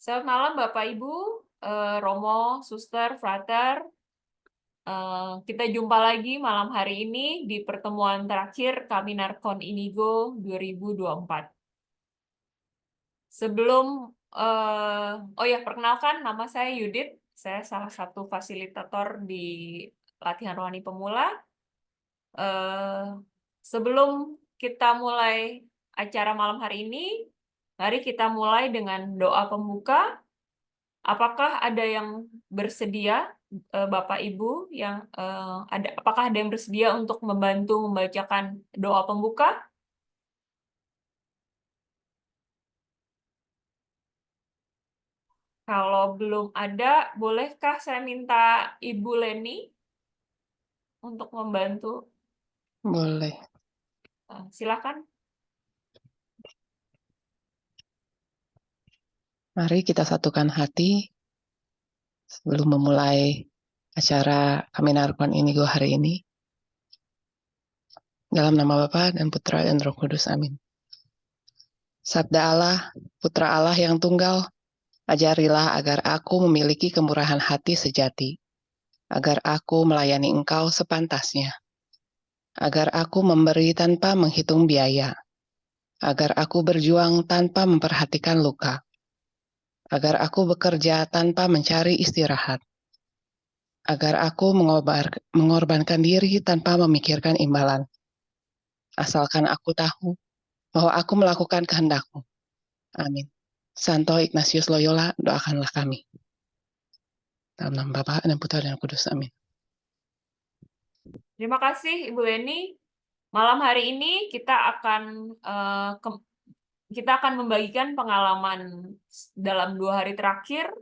Selamat malam Bapak Ibu, Romo, Suster, Frater. Kita jumpa lagi malam hari ini di pertemuan terakhir Kaminarkon Inigo 2024. Sebelum, oh ya, perkenalkan nama saya Yudit. Saya salah satu fasilitator di latihan rohani pemula. Sebelum kita mulai acara malam hari ini, mari kita mulai dengan doa pembuka. Apakah ada yang bersedia, Bapak Ibu, apakah ada yang bersedia untuk membantu membacakan doa pembuka? Kalau belum ada, bolehkah saya minta Ibu Leni untuk membantu? Boleh. Silakan. Mari kita satukan hati sebelum memulai acara Kaminarkon Inigo hari ini. Dalam nama Bapa dan Putra dan Roh Kudus. Amin. Sabda Allah, Putra Allah yang tunggal, ajarilah agar aku memiliki kemurahan hati sejati, agar aku melayani Engkau sepantasnya, agar aku memberi tanpa menghitung biaya, agar aku berjuang tanpa memperhatikan luka, agar aku bekerja tanpa mencari istirahat, agar aku mengorbankan diri tanpa memikirkan imbalan. Asalkan aku tahu bahwa aku melakukan kehendak-Mu. Amin. Santo Ignatius Loyola, doakanlah kami. Dalam nama Bapa dan Putra dan Kudus. Amin. Terima kasih Ibu Leni. Malam hari ini kita akan membagikan pengalaman dalam 2 hari terakhir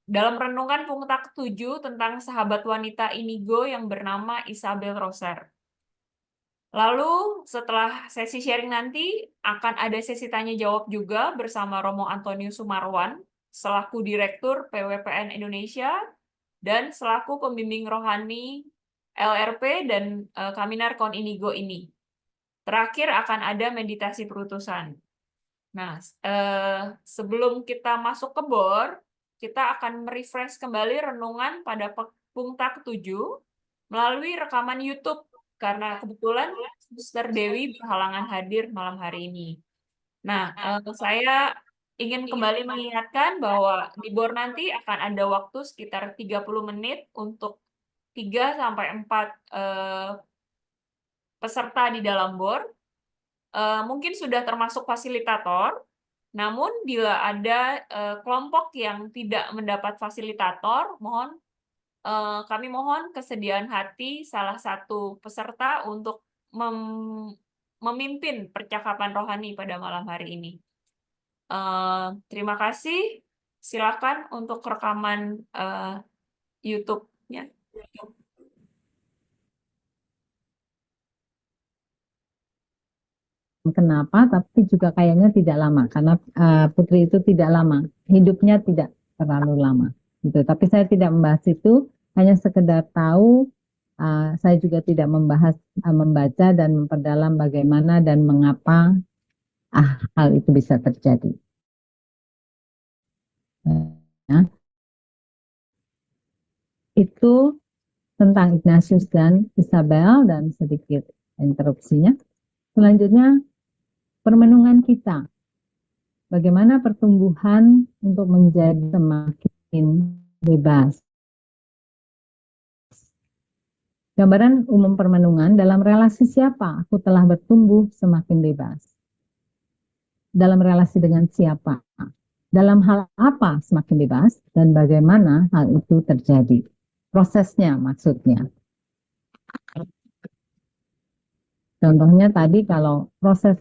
dalam renungan Pungta ke-7 tentang sahabat wanita Inigo yang bernama Isabel Roser. Lalu setelah sesi sharing nanti akan ada sesi tanya jawab juga bersama Romo Antonius Sumarwan selaku Direktur PWPN Indonesia dan selaku pembimbing rohani LRP dan Kaminarkon Inigo ini. Terakhir akan ada meditasi perutusan. Nah, sebelum kita masuk ke BOR, kita akan merefresh kembali renungan pada Pungta ke-7 melalui rekaman YouTube, karena kebetulan Suster Dewi berhalangan hadir malam hari ini. Nah, saya ingin kembali mengingatkan bahwa di BOR nanti akan ada waktu sekitar 30 menit untuk 3-4 peserta di dalam BOR. Mungkin sudah termasuk fasilitator, namun bila ada kelompok yang tidak mendapat fasilitator, kami mohon kesediaan hati salah satu peserta untuk memimpin percakapan rohani pada malam hari ini. Terima kasih. Silakan untuk rekaman YouTube-nya. Kenapa, tapi juga kayaknya tidak lama, karena Putri itu tidak lama, hidupnya tidak terlalu lama. Gitu. Tapi saya tidak membahas itu, hanya sekedar tahu, saya juga tidak membahas, membaca dan memperdalam bagaimana dan mengapa hal itu bisa terjadi. Itu tentang Ignatius dan Isabel dan sedikit interupsinya. Selanjutnya, permenungan kita. Bagaimana pertumbuhan untuk menjadi semakin bebas. Gambaran umum permenungan, dalam relasi siapa aku telah bertumbuh semakin bebas. Dalam relasi dengan siapa. Dalam hal apa semakin bebas dan bagaimana hal itu terjadi. Prosesnya maksudnya. Contohnya tadi kalau proses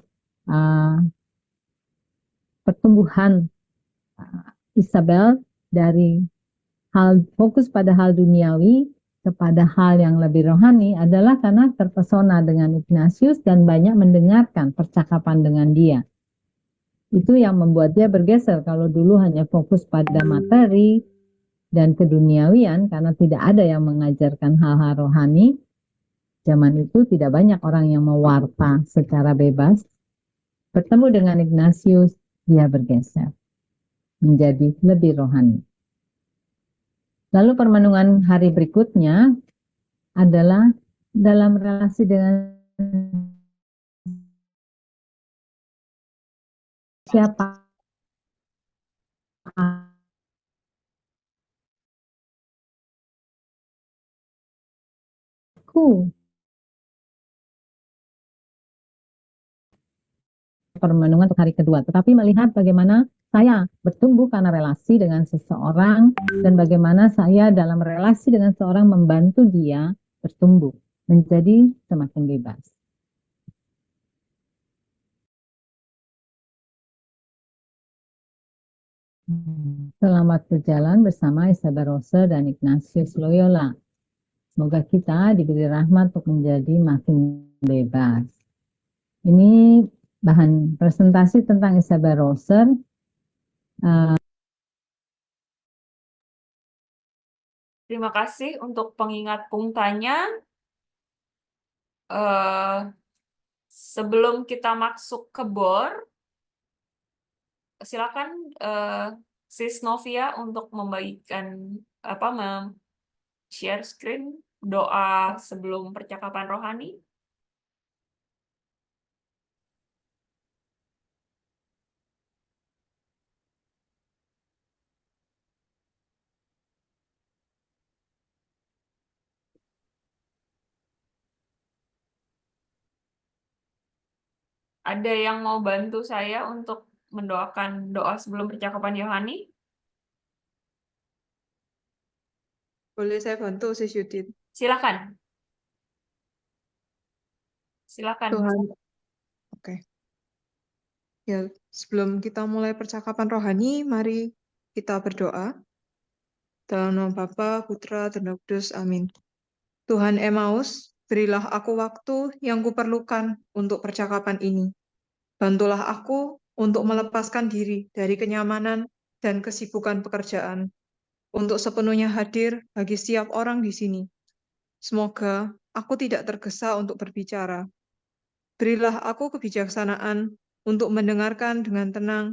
pertumbuhan Isabel dari fokus pada hal duniawi kepada hal yang lebih rohani adalah karena terpesona dengan Ignatius dan banyak mendengarkan percakapan dengan dia. Itu yang membuat dia bergeser. Kalau dulu hanya fokus pada materi dan keduniawian karena tidak ada yang mengajarkan hal-hal rohani, zaman itu tidak banyak orang yang mewarta secara bebas. Bertemu dengan Ignatius, dia bergeser menjadi lebih rohani. Lalu permenungan hari berikutnya adalah dalam relasi dengan siapa aku. Permenungan untuk hari kedua, tetapi melihat bagaimana saya bertumbuh karena relasi dengan seseorang dan bagaimana saya dalam relasi dengan seorang membantu dia bertumbuh menjadi semakin bebas. Selamat berjalan bersama Isabel Rose dan Ignatius Loyola. Semoga kita diberi rahmat untuk menjadi makin bebas. Ini bahan presentasi tentang Isabel Rose. Terima kasih untuk pengingat pungtanya. Sebelum kita masuk ke BOR, silakan Sis Novia untuk membagikan share screen doa sebelum percakapan rohani. Ada yang mau bantu saya untuk mendoakan doa sebelum percakapan rohani? Boleh saya bantu, Sis Yudit? Silakan. Silakan. Tuhan, oke. Ya, sebelum kita mulai percakapan rohani, mari kita berdoa. Dalam nama Bapa, Putra, dan Roh Kudus. Amin. Tuhan Emmaus, berilah aku waktu yang kuperlukan untuk percakapan ini. Bantulah aku untuk melepaskan diri dari kenyamanan dan kesibukan pekerjaan, untuk sepenuhnya hadir bagi setiap orang di sini. Semoga aku tidak tergesa untuk berbicara. Berilah aku kebijaksanaan untuk mendengarkan dengan tenang,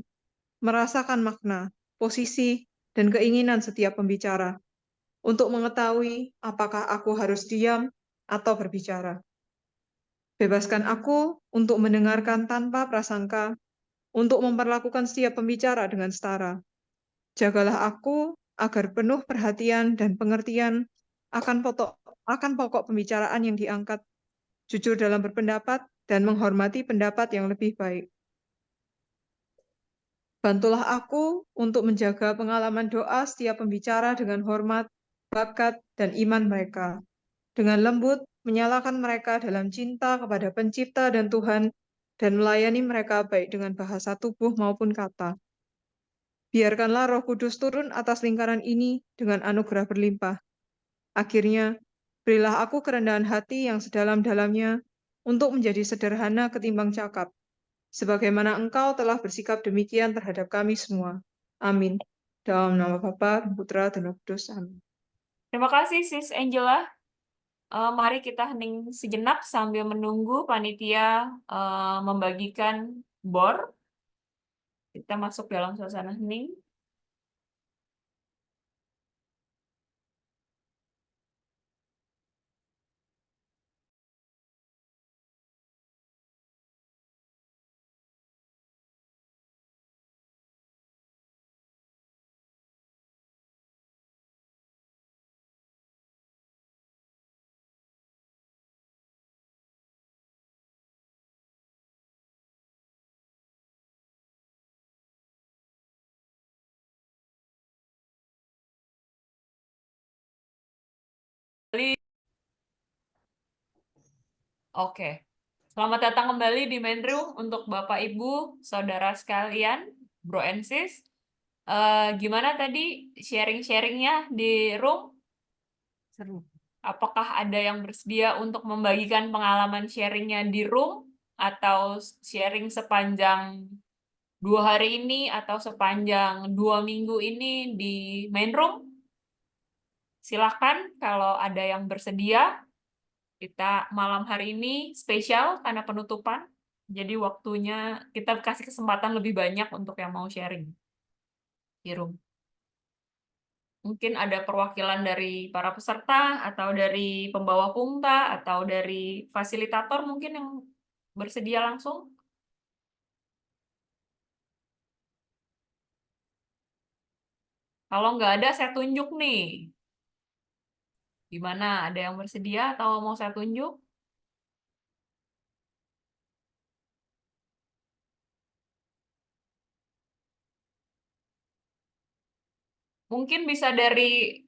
merasakan makna, posisi, dan keinginan setiap pembicara, untuk mengetahui apakah aku harus diam atau berbicara. Bebaskan aku untuk mendengarkan tanpa prasangka, untuk memperlakukan setiap pembicara dengan setara. Jagalah aku agar penuh perhatian dan pengertian akan pokok pembicaraan yang diangkat, jujur dalam berpendapat, dan menghormati pendapat yang lebih baik. Bantulah aku untuk menjaga pengalaman doa setiap pembicara dengan hormat, bakat, dan iman mereka. Dengan lembut, menyalakan mereka dalam cinta kepada Pencipta dan Tuhan, dan melayani mereka baik dengan bahasa tubuh maupun kata. Biarkanlah Roh Kudus turun atas lingkaran ini dengan anugerah berlimpah. Akhirnya, berilah aku kerendahan hati yang sedalam-dalamnya untuk menjadi sederhana ketimbang cakap, sebagaimana Engkau telah bersikap demikian terhadap kami semua. Amin. Dalam nama Bapa, Putra, dan Roh Kudus. Amin. Terima kasih, Sis Angela. Mari kita hening sejenak sambil menunggu panitia membagikan BOR. Kita masuk dalam suasana hening. Oke. Selamat datang kembali di main room untuk Bapak, Ibu, Saudara sekalian, Bro and Sis. Gimana tadi sharing-sharingnya di room? Seru. Apakah ada yang bersedia untuk membagikan pengalaman sharingnya di room atau sharing sepanjang 2 hari ini atau sepanjang 2 minggu ini di main room? Silakan kalau ada yang bersedia. Kita malam hari ini spesial karena penutupan Jadi waktunya kita kasih kesempatan lebih banyak untuk yang mau sharing di room. Mungkin ada perwakilan dari para peserta, atau dari pembawa pungta, atau dari fasilitator mungkin yang bersedia langsung. Kalau nggak ada, saya tunjuk nih. Gimana? Ada yang bersedia atau mau saya tunjuk? Mungkin bisa dari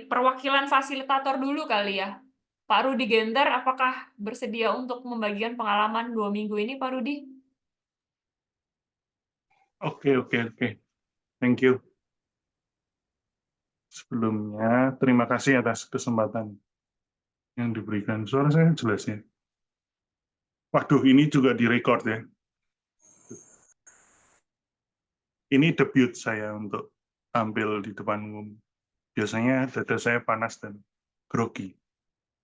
perwakilan fasilitator dulu kali ya. Pak Rudi Genter, apakah bersedia untuk membagikan pengalaman 2 minggu ini, Pak Rudi? Oke. Thank you. Sebelumnya, terima kasih atas kesempatan yang diberikan. Suara saya jelas ya? Waduh, ini juga direcord ya. Ini debut saya untuk tampil di depan umum. Biasanya dada saya panas dan grogi,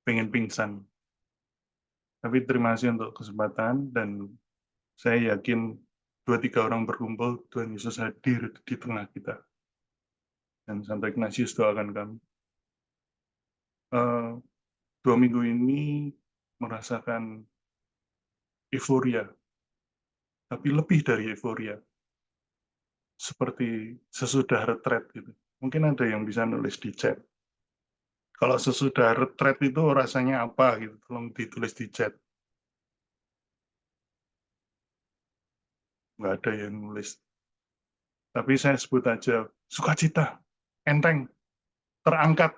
pengen pingsan. Tapi terima kasih untuk kesempatan, dan saya yakin 2-3 orang berkumpul, Tuhan Yesus hadir di tengah kita. Dan Santo Ignatius doakan kami. 2 minggu ini merasakan euforia, tapi lebih dari euforia, seperti sesudah retret gitu. Mungkin ada yang bisa nulis di chat. Kalau sesudah retret itu rasanya apa gitu, tolong ditulis di chat. Nggak ada yang nulis. Tapi saya sebut aja sukacita, enteng, terangkat.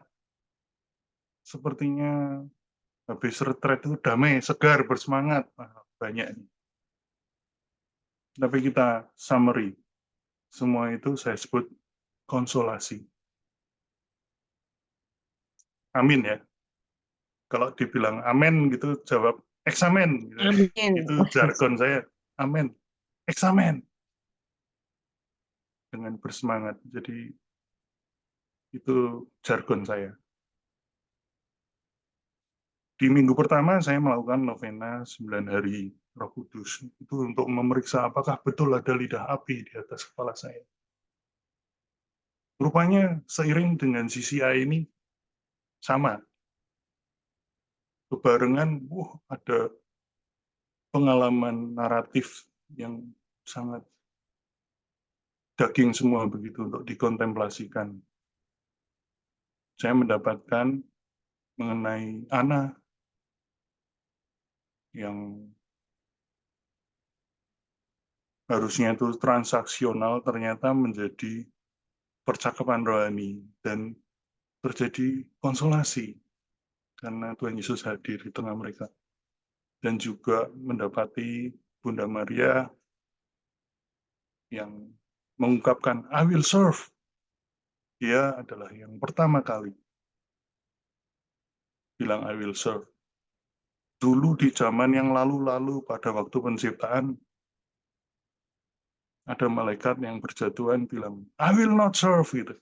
Sepertinya habis retret itu damai, segar, bersemangat. Banyak. Tapi kita summary. Semua itu saya sebut konsolasi. Amin ya. Kalau dibilang amin gitu, jawab eksamen. Gitu. Amin. Itu jargon saya. Amin. Eksamen. Dengan bersemangat. Jadi itu jargon saya. Di minggu pertama saya melakukan novena 9 hari Roh Kudus. Itu untuk memeriksa apakah betul ada lidah api di atas kepala saya. Rupanya seiring dengan CCI ini sama. Bebarengan, ada pengalaman naratif yang sangat daging semua begitu untuk dikontemplasikan. Saya mendapatkan mengenai Ana yang harusnya itu transaksional ternyata menjadi percakapan rohani dan terjadi konsolasi karena Tuhan Yesus hadir di tengah mereka. Dan juga mendapati Bunda Maria yang mengungkapkan I will serve. Dia adalah yang pertama kali bilang I will serve. Dulu di zaman yang lalu-lalu pada waktu penciptaan, ada malaikat yang berjatuhan bilang, I will not serve, gitu.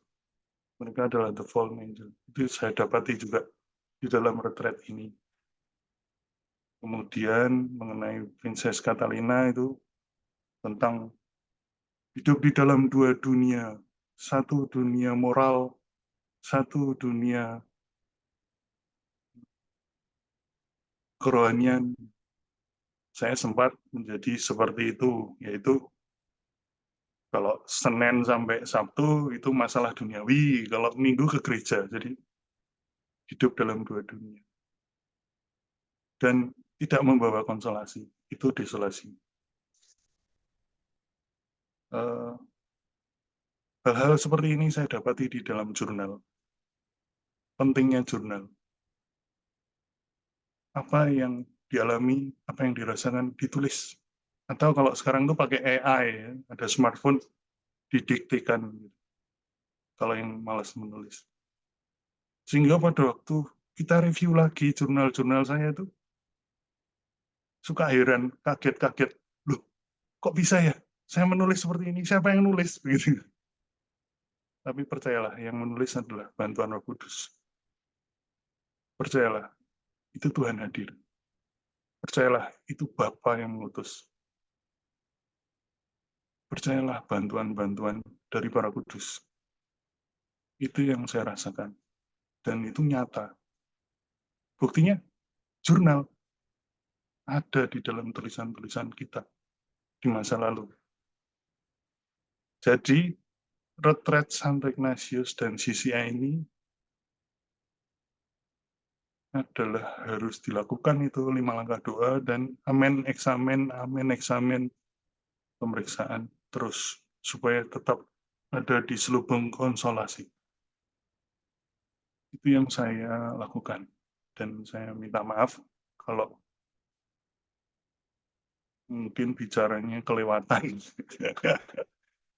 Mereka adalah the fallen angel. Itu saya dapati juga di dalam retret ini. Kemudian mengenai Princess Catalina itu tentang hidup di dalam 2 dunia. Satu dunia moral, satu dunia kerohanian. Saya sempat menjadi seperti itu, yaitu kalau Senin sampai Sabtu itu masalah duniawi, kalau Minggu ke gereja. Jadi hidup dalam 2 dunia. Dan tidak membawa konsolasi, itu desolasi. Hal-hal seperti ini saya dapati di dalam jurnal. Pentingnya jurnal. Apa yang dialami, apa yang dirasakan, ditulis. Atau kalau sekarang itu pakai AI, ya, ada smartphone, didiktikan. Kalau yang malas menulis. Sehingga pada waktu kita review lagi jurnal-jurnal saya itu, suka heran, kaget-kaget. Loh, kok bisa ya? Saya menulis seperti ini, siapa yang nulis? Begitu. Tapi percayalah, yang menulis adalah bantuan Roh Kudus. Percayalah, itu Tuhan hadir. Percayalah, itu Bapa yang mengutus. Percayalah bantuan-bantuan dari para kudus. Itu yang saya rasakan. Dan itu nyata. Buktinya, jurnal ada di dalam tulisan-tulisan kita di masa lalu. Jadi, retret Santo Ignatius dan CCI ini adalah harus dilakukan itu 5 langkah doa dan amen eksamen pemeriksaan terus supaya tetap ada di selubung konsolasi. Itu yang saya lakukan dan saya minta maaf kalau mungkin bicaranya kelewatan.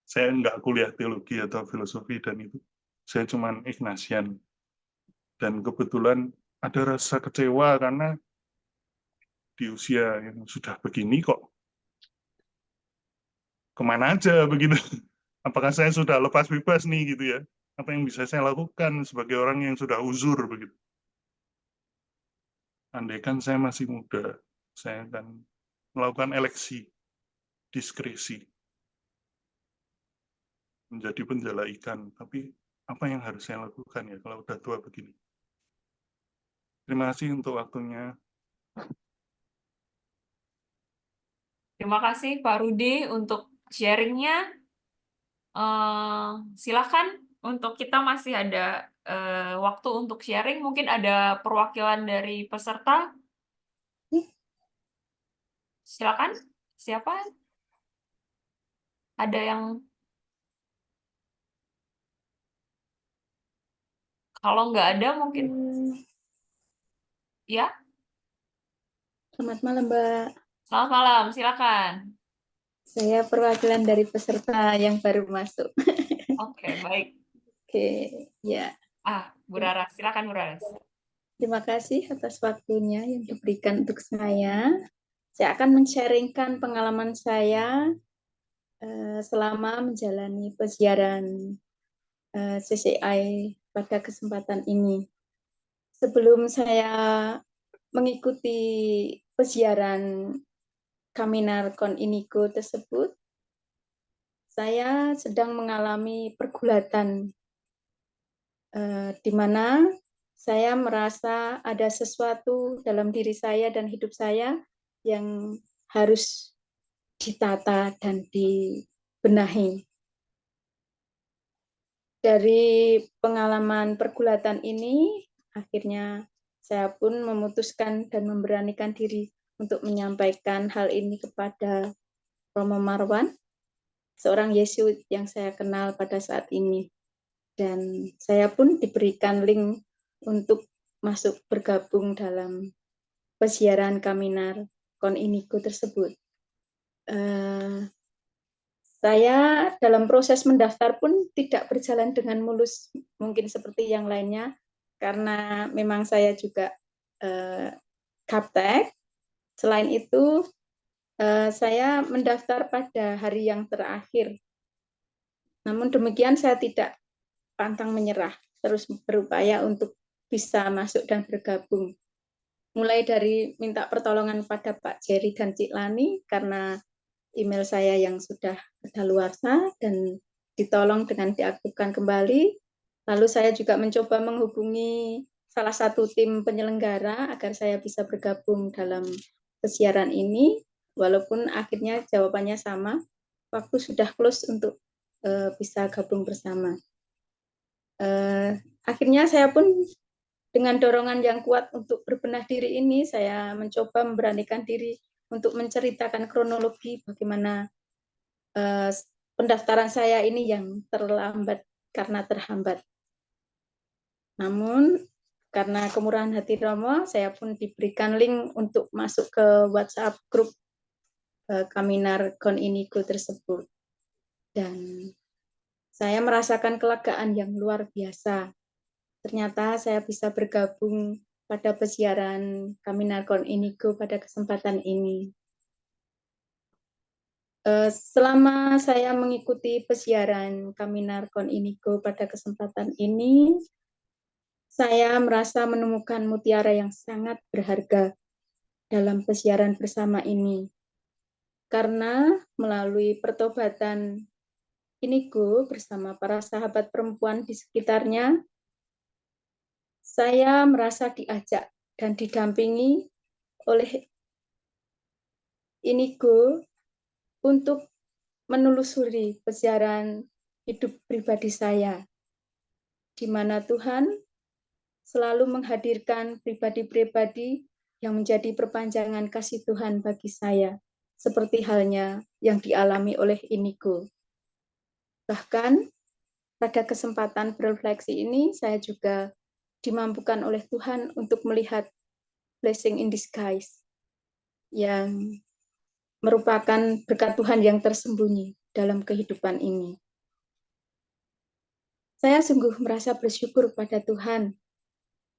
Saya nggak kuliah teologi atau filosofi dan itu saya cuman Ignatian. Dan kebetulan ada rasa kecewa karena di usia yang sudah begini kok kemana aja begitu. Apakah saya sudah lepas bebas nih gitu ya? Apa yang bisa saya lakukan sebagai orang yang sudah uzur begitu? Andaikan saya masih muda, saya akan melakukan eleksi diskresi menjadi penjala ikan. Tapi apa yang harus saya lakukan ya kalau udah tua begini? Terima kasih untuk waktunya. Terima kasih Pak Rudi untuk sharingnya. Silakan untuk kita masih ada waktu untuk sharing. Mungkin ada perwakilan dari peserta. Silakan. Siapa? Ada yang kalau nggak ada mungkin ya. Selamat malam, Mbak. Selamat malam. Silakan. Saya perwakilan dari peserta yang baru masuk. Oke, baik. Oke, ya. Bu Raras, silakan Bu Raras. Terima kasih atas waktunya yang diberikan untuk saya. Saya akan men-sharingkan pengalaman saya selama menjalani pesiaran CCI pada kesempatan ini. Sebelum saya mengikuti pesiaran Kaminar Kon Inigo tersebut, saya sedang mengalami pergulatan di mana saya merasa ada sesuatu dalam diri saya dan hidup saya yang harus ditata dan dibenahi. Dari pengalaman pergulatan ini, akhirnya saya pun memutuskan dan memberanikan diri untuk menyampaikan hal ini kepada Romo Marwan, seorang Yesuit yang saya kenal pada saat ini. Dan saya pun diberikan link untuk masuk bergabung dalam pesiaran Kaminar Kon Inigo tersebut. Saya dalam proses mendaftar pun tidak berjalan dengan mulus, mungkin seperti yang lainnya, karena memang saya juga gaptek. Selain itu, saya mendaftar pada hari yang terakhir. Namun demikian saya tidak pantang menyerah, terus berupaya untuk bisa masuk dan bergabung. Mulai dari minta pertolongan pada Pak Jerry dan Cik Lani karena email saya yang sudah kadaluarsa dan ditolong dengan diaktifkan kembali. Lalu saya juga mencoba menghubungi salah satu tim penyelenggara agar saya bisa bergabung dalam pesiaran ini, walaupun akhirnya jawabannya sama, waktu sudah close untuk bisa gabung bersama. Akhirnya saya pun dengan dorongan yang kuat untuk berbenah diri ini, saya mencoba memberanikan diri untuk menceritakan kronologi bagaimana pendaftaran saya ini yang terlambat karena terhambat. Namun, karena kemurahan hati Romo, saya pun diberikan link untuk masuk ke WhatsApp grup Kaminar Kon Inigo tersebut. Dan saya merasakan kelegaan yang luar biasa. Ternyata saya bisa bergabung pada pesiaran Kaminar Kon Inigo pada kesempatan ini. Selama saya mengikuti pesiaran Kaminar Kon Inigo pada kesempatan ini, saya merasa menemukan mutiara yang sangat berharga dalam pesiaran bersama ini. Karena melalui pertobatan Inigo bersama para sahabat perempuan di sekitarnya, saya merasa diajak dan didampingi oleh Inigo untuk menelusuri pesiaran hidup pribadi saya, di mana Tuhan selalu menghadirkan pribadi-pribadi yang menjadi perpanjangan kasih Tuhan bagi saya, seperti halnya yang dialami oleh Inigo. Bahkan pada kesempatan berefleksi ini, saya juga dimampukan oleh Tuhan untuk melihat blessing in disguise yang merupakan berkat Tuhan yang tersembunyi dalam kehidupan ini. Saya sungguh merasa bersyukur pada Tuhan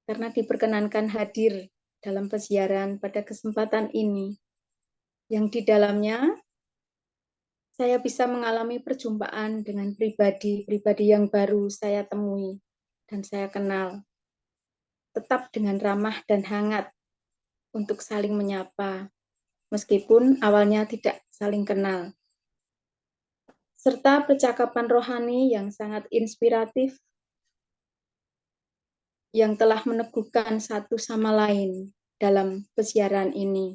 karena diperkenankan hadir dalam pesiaran pada kesempatan ini, yang di dalamnya saya bisa mengalami perjumpaan dengan pribadi-pribadi yang baru saya temui dan saya kenal, tetap dengan ramah dan hangat untuk saling menyapa, meskipun awalnya tidak saling kenal. Serta percakapan rohani yang sangat inspiratif, yang telah meneguhkan satu sama lain dalam pesiaran ini.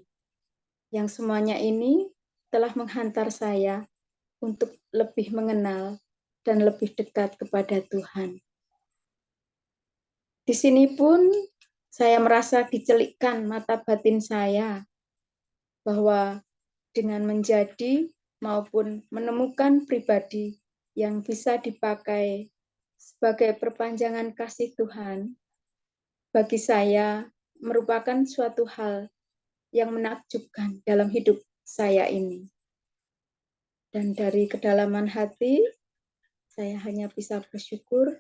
Yang semuanya ini telah menghantar saya untuk lebih mengenal dan lebih dekat kepada Tuhan. Di sini pun saya merasa dicelikkan mata batin saya bahwa dengan menjadi maupun menemukan pribadi yang bisa dipakai sebagai perpanjangan kasih Tuhan, bagi saya merupakan suatu hal yang menakjubkan dalam hidup saya ini. Dan dari kedalaman hati, saya hanya bisa bersyukur,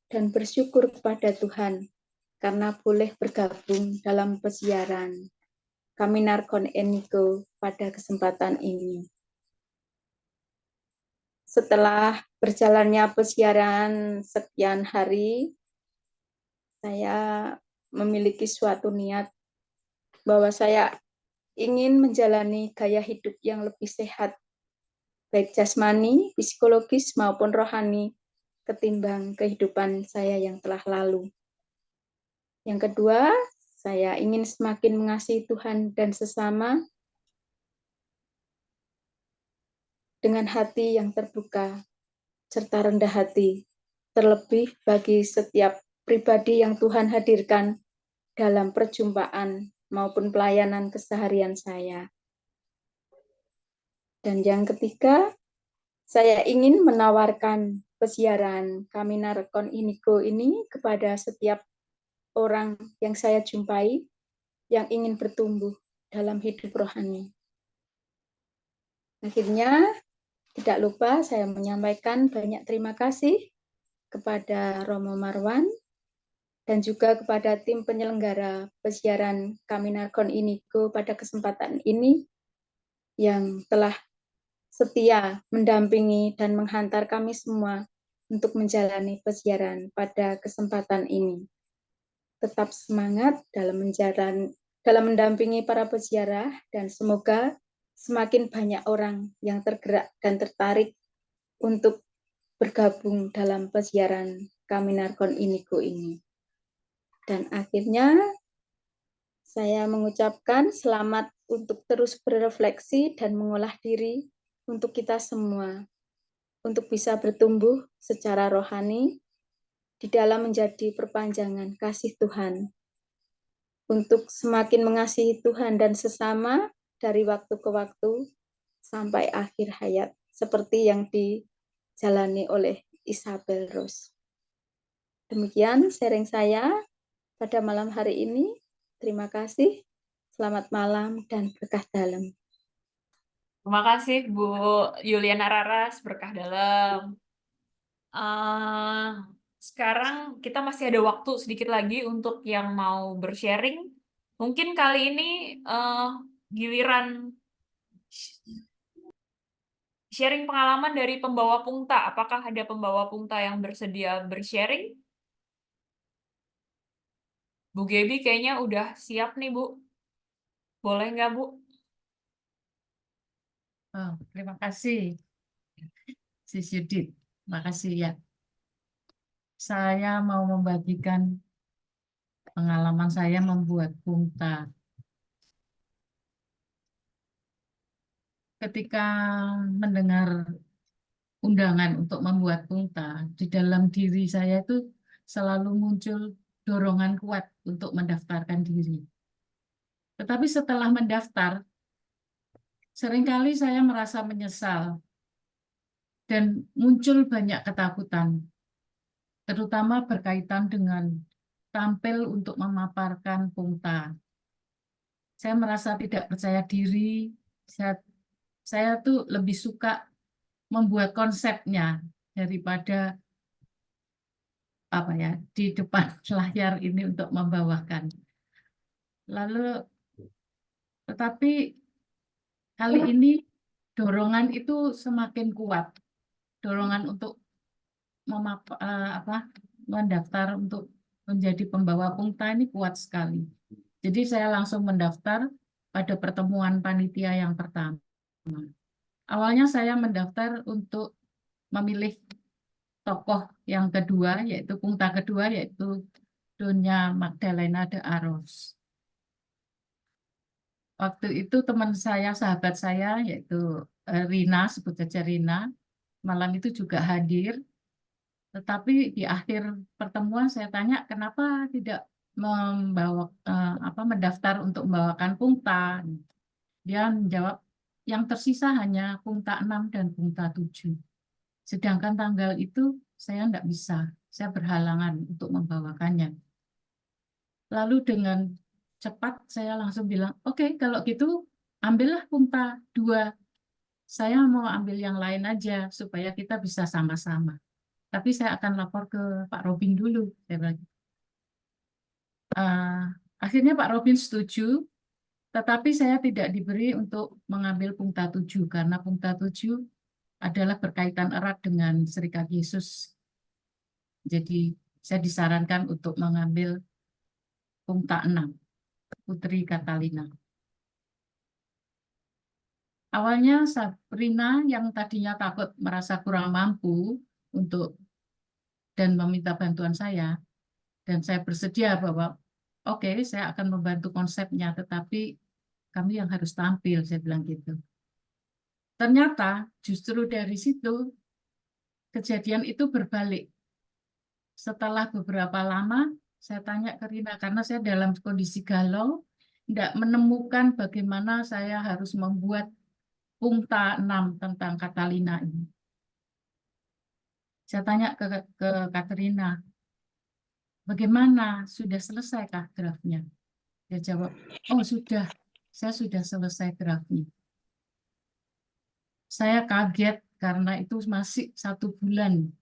dan bersyukur kepada Tuhan karena boleh bergabung dalam pesiaran Kaminarkon Inigo pada kesempatan ini. Setelah berjalannya pesiaran sekian hari, saya memiliki suatu niat bahwa saya ingin menjalani gaya hidup yang lebih sehat, baik jasmani, psikologis, maupun rohani, ketimbang kehidupan saya yang telah lalu. Yang kedua, saya ingin semakin mengasihi Tuhan dan sesama dengan hati yang terbuka, serta rendah hati, terlebih bagi setiap pribadi yang Tuhan hadirkan dalam perjumpaan maupun pelayanan keseharian saya. Dan yang ketiga, saya ingin menawarkan pesiaran Kaminarkon Inigo ini kepada setiap orang yang saya jumpai yang ingin bertumbuh dalam hidup rohani. Akhirnya, tidak lupa saya menyampaikan banyak terima kasih kepada Romo Marwan dan juga kepada tim penyelenggara pesiaran Kaminarkon Inigo pada kesempatan ini yang telah setia mendampingi dan menghantar kami semua untuk menjalani pesiaran pada kesempatan ini. Tetap semangat dalam mendampingi para peziarah dan semoga semakin banyak orang yang tergerak dan tertarik untuk bergabung dalam pesiaran Kaminarkon Inigo ini. Dan akhirnya saya mengucapkan selamat untuk terus berefleksi dan mengolah diri untuk kita semua, untuk bisa bertumbuh secara rohani di dalam menjadi perpanjangan kasih Tuhan, untuk semakin mengasihi Tuhan dan sesama dari waktu ke waktu sampai akhir hayat, seperti yang dijalani oleh Isabel Rose. Demikian sharing saya pada malam hari ini. Terima kasih, selamat malam dan berkah dalam. Terima kasih Bu Yuliana Raras, berkah dalam. Sekarang kita masih ada waktu sedikit lagi untuk yang mau bersharing. Mungkin kali ini giliran sharing pengalaman dari pembawa pungta. Apakah ada pembawa pungta yang bersedia bersharing? Bu Gebi kayaknya udah siap nih, Bu. Boleh nggak, Bu? Oh, terima kasih, Sis Yudit. Terima kasih ya. Saya mau membagikan pengalaman saya membuat punta. Ketika mendengar undangan untuk membuat punta, di dalam diri saya itu selalu muncul dorongan kuat untuk mendaftarkan diri. Tetapi setelah mendaftar, seringkali saya merasa menyesal dan muncul banyak ketakutan, terutama berkaitan dengan tampil untuk memaparkan punta. Saya merasa tidak percaya diri. Saya tuh lebih suka membuat konsepnya daripada apa ya di depan layar ini untuk membawakan. Lalu, tetapi kali ini dorongan itu semakin kuat. Dorongan untuk mendaftar untuk menjadi pembawa punta ini kuat sekali. Jadi saya langsung mendaftar pada pertemuan panitia yang pertama. Awalnya saya mendaftar untuk memilih tokoh yang kedua, yaitu punta kedua, yaitu Donya Magdalena de Aros. Waktu itu teman saya, sahabat saya, yaitu Rina, sebut saja Rina, malam itu juga hadir. Tetapi di akhir pertemuan saya tanya, kenapa tidak mendaftar untuk membawakan punta? Dia menjawab, yang tersisa hanya punta 6 dan punta 7. Sedangkan tanggal itu saya tidak bisa, saya berhalangan untuk membawakannya. Lalu dengan cepat saya langsung bilang, oke, kalau gitu ambillah punta 2. Saya mau ambil yang lain aja supaya kita bisa sama-sama. Tapi saya akan lapor ke Pak Robin dulu. Saya bilang. Akhirnya Pak Robin setuju, tetapi saya tidak diberi untuk mengambil punta 7 karena punta 7 adalah berkaitan erat dengan Serikat Yesus. Jadi saya disarankan untuk mengambil punta 6, Putri Catalina. Awalnya Sabrina yang tadinya takut merasa kurang mampu dan meminta bantuan saya, dan saya bersedia bahwa oke, saya akan membantu konsepnya, tetapi kami yang harus tampil, saya bilang gitu. Ternyata justru dari situ kejadian itu berbalik. Setelah beberapa lama, saya tanya ke Rina, karena saya dalam kondisi galau, tidak menemukan bagaimana saya harus membuat punta 6 tentang Catalina ini. Saya tanya ke Katerina, bagaimana, sudah selesaikah draftnya? Dia jawab, oh sudah, saya sudah selesai draftnya. Saya kaget karena itu masih 1 bulan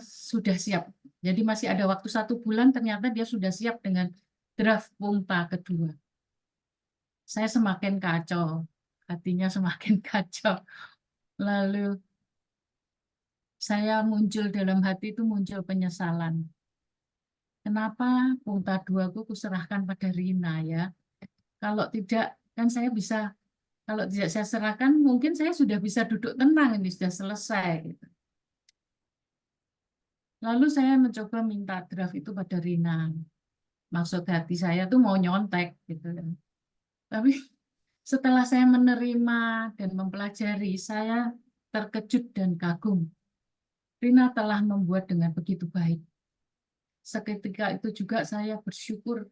sudah siap. Jadi masih ada waktu 1 bulan, ternyata dia sudah siap dengan draft punta kedua. Saya semakin kacau, hatinya semakin kacau. Lalu saya dalam hati itu muncul penyesalan. Kenapa punta 2 aku kuserahkan pada Rina ya? Kalau tidak, kan saya bisa, kalau tidak saya serahkan, mungkin saya sudah bisa duduk tenang, ini sudah selesai. Gitu. Lalu saya mencoba minta draft itu pada Rina. Maksud hati saya tuh mau nyontek gitu. Tapi setelah saya menerima dan mempelajari, saya terkejut dan kagum. Rina telah membuat dengan begitu baik. Seketika itu juga saya bersyukur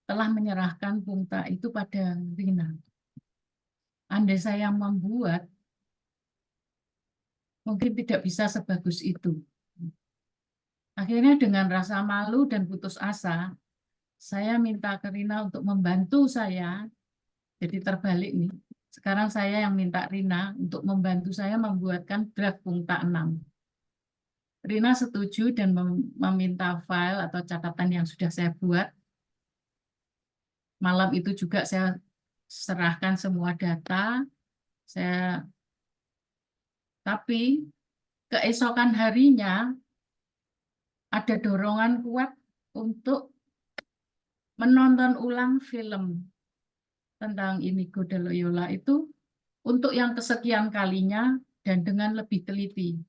telah menyerahkan punta itu pada Rina. Andai saya membuat, mungkin tidak bisa sebagus itu. Akhirnya dengan rasa malu dan putus asa, saya minta ke Rina untuk membantu saya. Jadi terbalik nih. Sekarang saya yang minta Rina untuk membantu saya membuatkan draft punta 6. Rina setuju dan meminta file atau catatan yang sudah saya buat. Malam itu juga saya serahkan semua data. Tapi keesokan harinya ada dorongan kuat untuk menonton ulang film tentang Inigo de Loyola itu untuk yang kesekian kalinya dan dengan lebih teliti.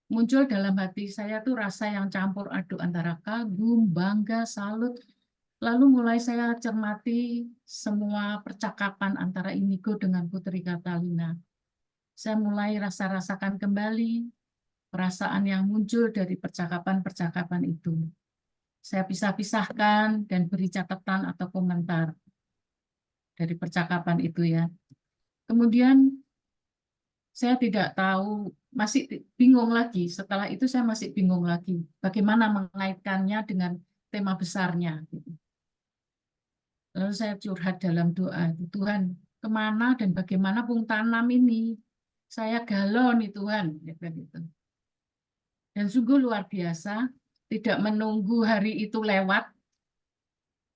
Muncul dalam hati saya tuh rasa yang campur aduk antara kagum, bangga, salut. Lalu mulai saya cermati semua percakapan antara Inigo dengan Putri Catalina. Saya mulai rasakan kembali perasaan yang muncul dari percakapan-percakapan itu. Saya pisah-pisahkan dan beri catatan atau komentar dari percakapan itu ya. Kemudian saya tidak tahu, masih bingung lagi. Setelah itu saya masih bingung lagi bagaimana mengaitkannya dengan tema besarnya. Lalu saya curhat dalam doa, Tuhan, kemana dan bagaimana pun tanam ini? Saya galau nih Tuhan. Gitu. Dan sungguh luar biasa, tidak menunggu hari itu lewat.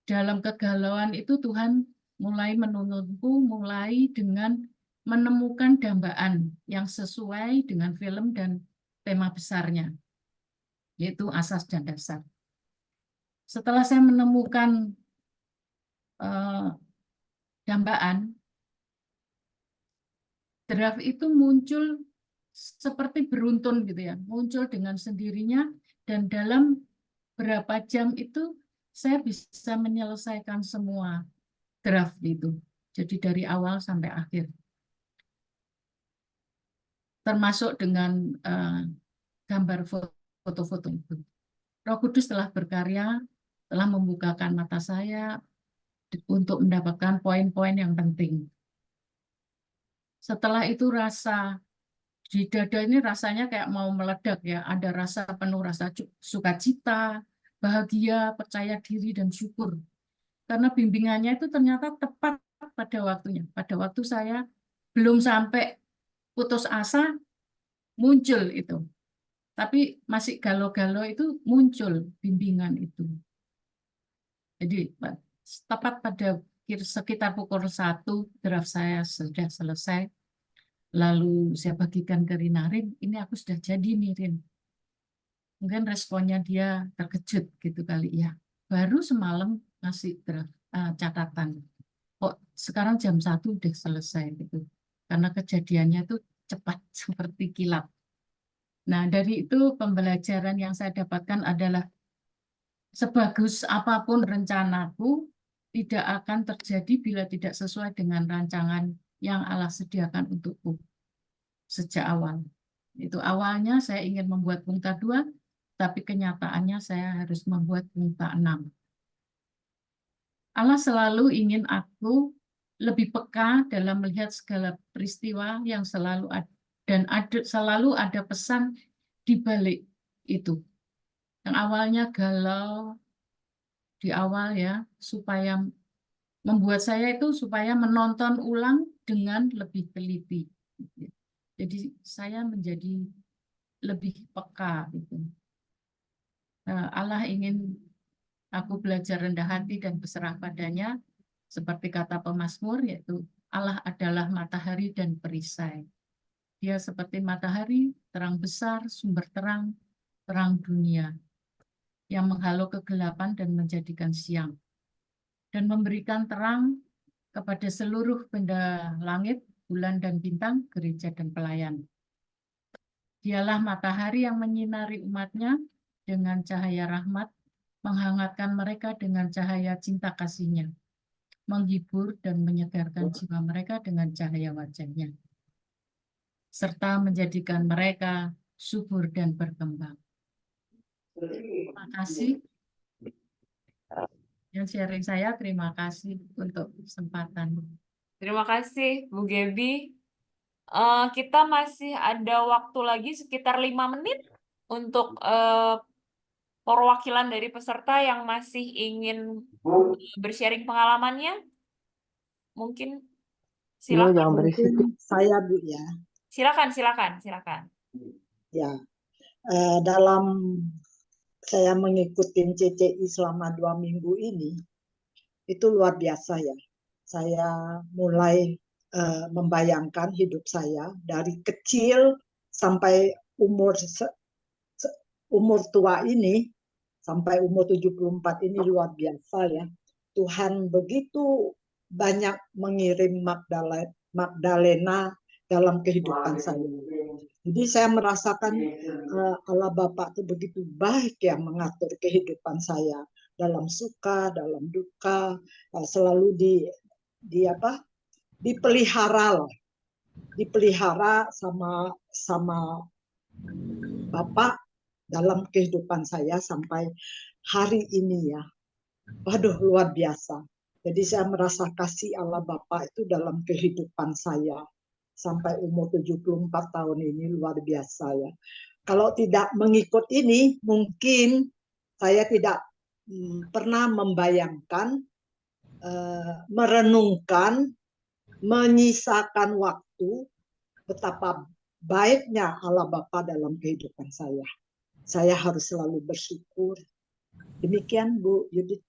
Dalam kegalauan itu Tuhan mulai menuntunku, mulai dengan menemukan dambaan yang sesuai dengan film dan tema besarnya, yaitu asas dan dasar. Setelah saya menemukan dambaan, draft itu muncul seperti beruntun gitu ya, muncul dengan sendirinya dan dalam berapa jam itu saya bisa menyelesaikan semua draft itu. Jadi dari awal sampai akhir. Termasuk dengan gambar foto-foto itu. Roh Kudus telah berkarya, telah membukakan mata saya untuk mendapatkan poin-poin yang penting. Setelah itu rasa di dada ini rasanya kayak mau meledak ya, ada rasa penuh rasa sukacita, bahagia, percaya diri dan syukur. Karena bimbingannya itu ternyata tepat pada waktunya. Pada waktu saya belum sampai putus asa, muncul itu. Tapi masih galau-galau itu muncul bimbingan itu. Jadi tepat pada sekitar pukul 1 draft saya sudah selesai. Lalu saya bagikan ke Rina, Rin, ini aku sudah jadi nih Rin. Mungkin responnya dia terkejut gitu kali ya. Baru semalam ngasih draft, catatan. Kok sekarang jam 1 udah selesai gitu. Karena kejadiannya itu cepat seperti kilat. Nah, dari itu pembelajaran yang saya dapatkan adalah sebagus apapun rencanaku, tidak akan terjadi bila tidak sesuai dengan rancangan yang Allah sediakan untukku sejak awal. Itu awalnya saya ingin membuat punta 2, tapi kenyataannya saya harus membuat punta 6. Allah selalu ingin aku lebih peka dalam melihat segala peristiwa yang selalu ada, dan selalu ada pesan di balik itu. Yang awalnya galau di awal ya, supaya membuat saya itu supaya menonton ulang dengan lebih teliti. Jadi saya menjadi lebih peka gitu. Allah ingin aku belajar rendah hati dan berserah padanya, seperti kata pemazmur, yaitu Allah adalah matahari dan perisai. Dia seperti matahari, terang besar, sumber terang, terang dunia, yang menghalau kegelapan dan menjadikan siang, dan memberikan terang kepada seluruh benda langit, bulan dan bintang, gereja dan pelayan. Dialah matahari yang menyinari umatnya dengan cahaya rahmat, menghangatkan mereka dengan cahaya cinta kasih-Nya, menghibur dan menyegarkan jiwa mereka dengan cahaya wajah-Nya, serta menjadikan mereka subur dan berkembang. Terima kasih. Yang sharing saya, terima kasih untuk kesempatan. Terima kasih, Bu Gebi. Kita masih ada waktu lagi sekitar 5 menit untuk perwakilan dari peserta yang masih ingin bersharing pengalamannya. Mungkin silakan. Jangan berisik. Saya Bu ya. Silakan. Ya, dalam saya mengikuti CCI selama 2 minggu ini, itu luar biasa ya. Saya mulai membayangkan hidup saya dari kecil sampai umur tua ini, sampai umur 74 ini luar biasa ya. Tuhan begitu banyak mengirim Magdalena dalam kehidupan saya. Jadi saya merasakan Allah Bapa itu begitu baik ya mengatur kehidupan saya dalam suka, dalam duka, selalu dipelihara sama Bapak dalam kehidupan saya sampai hari ini ya. Waduh, luar biasa. Jadi saya merasa kasih Allah Bapa itu dalam kehidupan saya sampai umur 74 tahun ini, luar biasa ya. Kalau tidak mengikut ini, mungkin saya tidak pernah membayangkan, merenungkan, menyisakan waktu betapa baiknya Allah Bapa dalam kehidupan saya. Saya harus selalu bersyukur. Demikian Bu Yudit.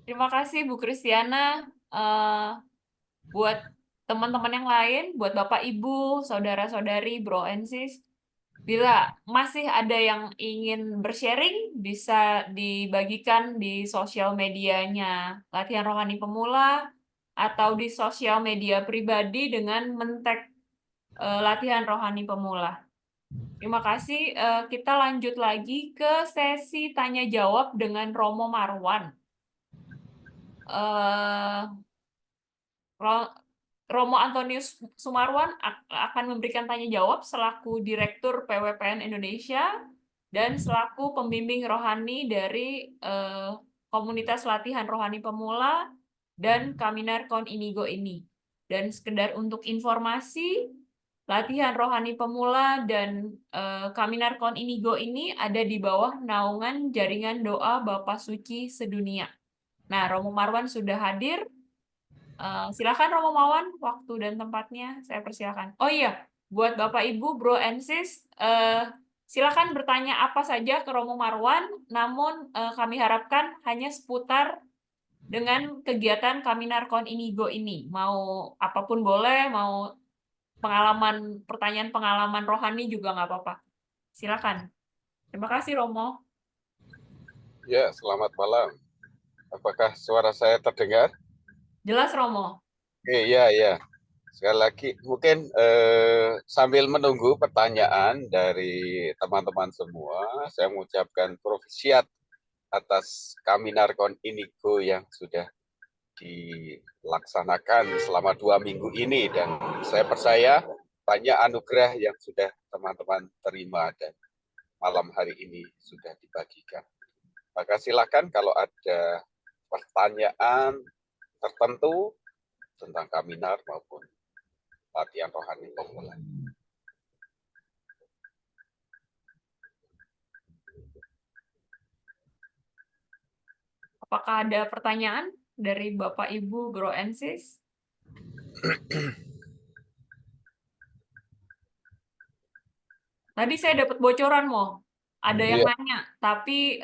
Terima kasih Bu Kristiana. Buat teman-teman yang lain, buat Bapak Ibu, saudara-saudari, bro and sis, bila masih ada yang ingin bersharing, bisa dibagikan di sosial medianya Latihan Rohani Pemula atau di sosial media pribadi dengan men-tag Latihan Rohani Pemula. Terima kasih. Kita lanjut lagi ke sesi tanya jawab dengan Romo Marwan. Romo Antonius Sumarwan akan memberikan tanya jawab selaku Direktur PWPN Indonesia dan selaku pembimbing rohani dari Komunitas Latihan Rohani Pemula dan Kaminar Kon Inigo ini. Dan sekedar untuk informasi, Latihan Rohani Pemula dan Kaminar Kon Inigo ini ada di bawah naungan Jaringan Doa Bapa Suci Sedunia. Nah, Romo Marwan sudah hadir. Silakan Romo Marwan, waktu dan tempatnya saya persilakan. Oh iya, buat Bapak Ibu, Bro and Sis, silakan bertanya apa saja ke Romo Marwan, namun kami harapkan hanya seputar dengan kegiatan Kaminar Kon Inigo ini. Mau apapun boleh, mau pertanyaan pengalaman rohani juga nggak apa-apa. Silakan. Terima kasih Romo. Ya, selamat malam. Apakah suara saya terdengar? Jelas Romo. Iya. Sekali lagi, mungkin sambil menunggu pertanyaan dari teman-teman semua, saya mengucapkan profisiat atas Kaminar Kon Inigo yang sudah dilaksanakan selama 2 minggu ini, dan saya percaya banyak anugerah yang sudah teman-teman terima dan malam hari ini sudah dibagikan. Maka silakan kalau ada pertanyaan tertentu tentang Kaminar maupun latihan rohani pemula. Apakah ada pertanyaan dari Bapak Ibu Bro and Sis? Tadi saya dapat bocoran Mo. Ada yang nanya, tapi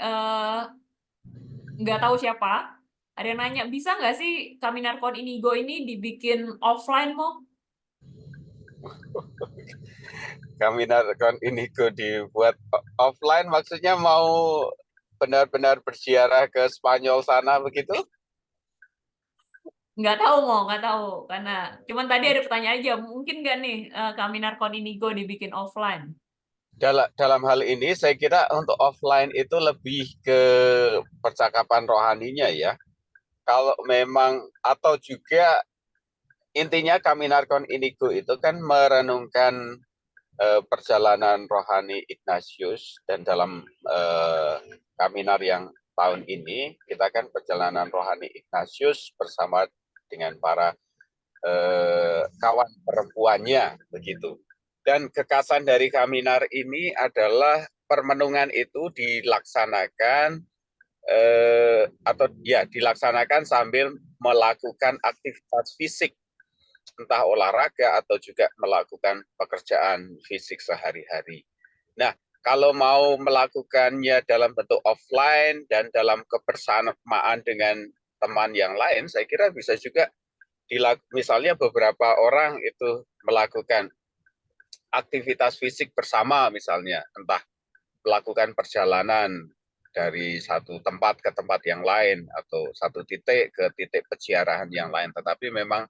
nggak tahu siapa. Ada yang nanya, bisa nggak sih Kaminar Kon Inigo ini dibikin offline Mo? Kaminar Kon Inigo dibuat offline, maksudnya mau benar-benar berziarah ke Spanyol sana begitu? Nggak tahu Mo, nggak tahu. Karena cuman tadi ada pertanyaan aja, mungkin nggak nih Kaminar Kon Inigo dibikin offline? Dalam hal ini saya kira untuk offline itu lebih ke percakapan rohaninya ya. Kalau memang, atau juga intinya Kaminar Kon Inigo itu kan merenungkan perjalanan rohani Ignatius, dan dalam Kaminar yang tahun ini kita kan perjalanan rohani Ignatius bersama dengan para kawan perempuannya begitu. Dan kekasan dari Kaminar ini adalah permenungan itu dilaksanakan dilaksanakan sambil melakukan aktivitas fisik, entah olahraga atau juga melakukan pekerjaan fisik sehari-hari. Nah, kalau mau melakukannya dalam bentuk offline dan dalam kebersamaan dengan teman yang lain, saya kira bisa juga misalnya beberapa orang itu melakukan aktivitas fisik bersama, misalnya entah melakukan perjalanan dari satu tempat ke tempat yang lain atau satu titik ke titik peziarahan yang lain, tetapi memang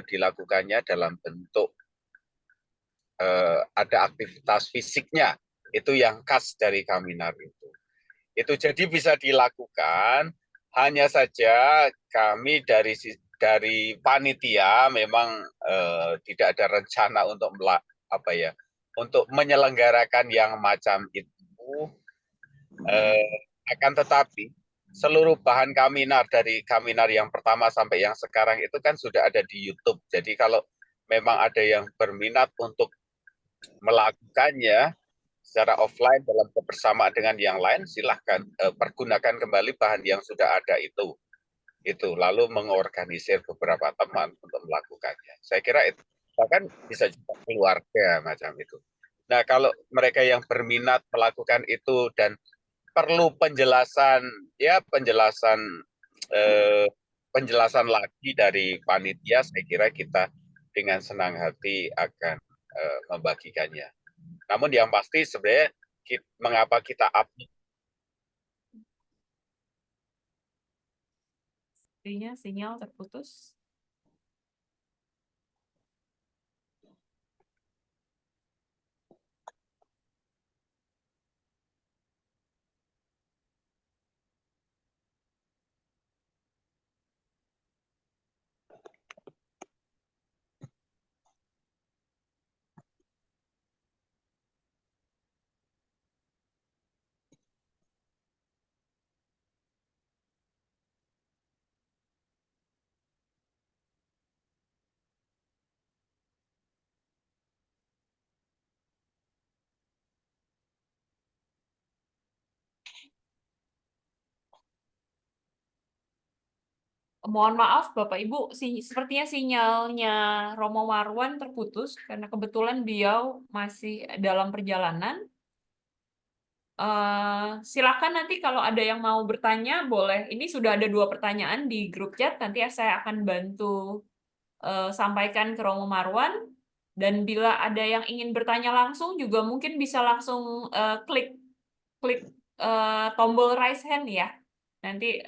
dilakukannya dalam bentuk ada aktivitas fisiknya, itu yang khas dari Kaminar itu. Itu jadi bisa dilakukan, hanya saja kami dari panitia memang tidak ada rencana untuk untuk menyelenggarakan yang macam itu. Akan tetapi seluruh bahan Kaminar dari Kaminar yang pertama sampai yang sekarang itu kan sudah ada di YouTube. Jadi kalau memang ada yang berminat untuk melakukannya secara offline dalam kebersamaan dengan yang lain, silahkan pergunakan kembali bahan yang sudah ada itu lalu mengorganisir beberapa teman untuk melakukannya. Saya kira itu bahkan bisa juga keluarga macam itu. Nah, kalau mereka yang berminat melakukan itu dan perlu penjelasan penjelasan lagi dari panitia, saya kira kita dengan senang hati akan membagikannya. Namun yang pasti sebenarnya mengapa kita upload? Sepertinya sinyal terputus. Mohon maaf Bapak Ibu, sepertinya sinyalnya Romo Marwan terputus karena kebetulan beliau masih dalam perjalanan. Silakan nanti kalau ada yang mau bertanya boleh. Ini sudah ada 2 pertanyaan di grup chat. Nanti saya akan bantu sampaikan ke Romo Marwan. Dan bila ada yang ingin bertanya langsung juga mungkin bisa langsung klik tombol raise hand ya. Nanti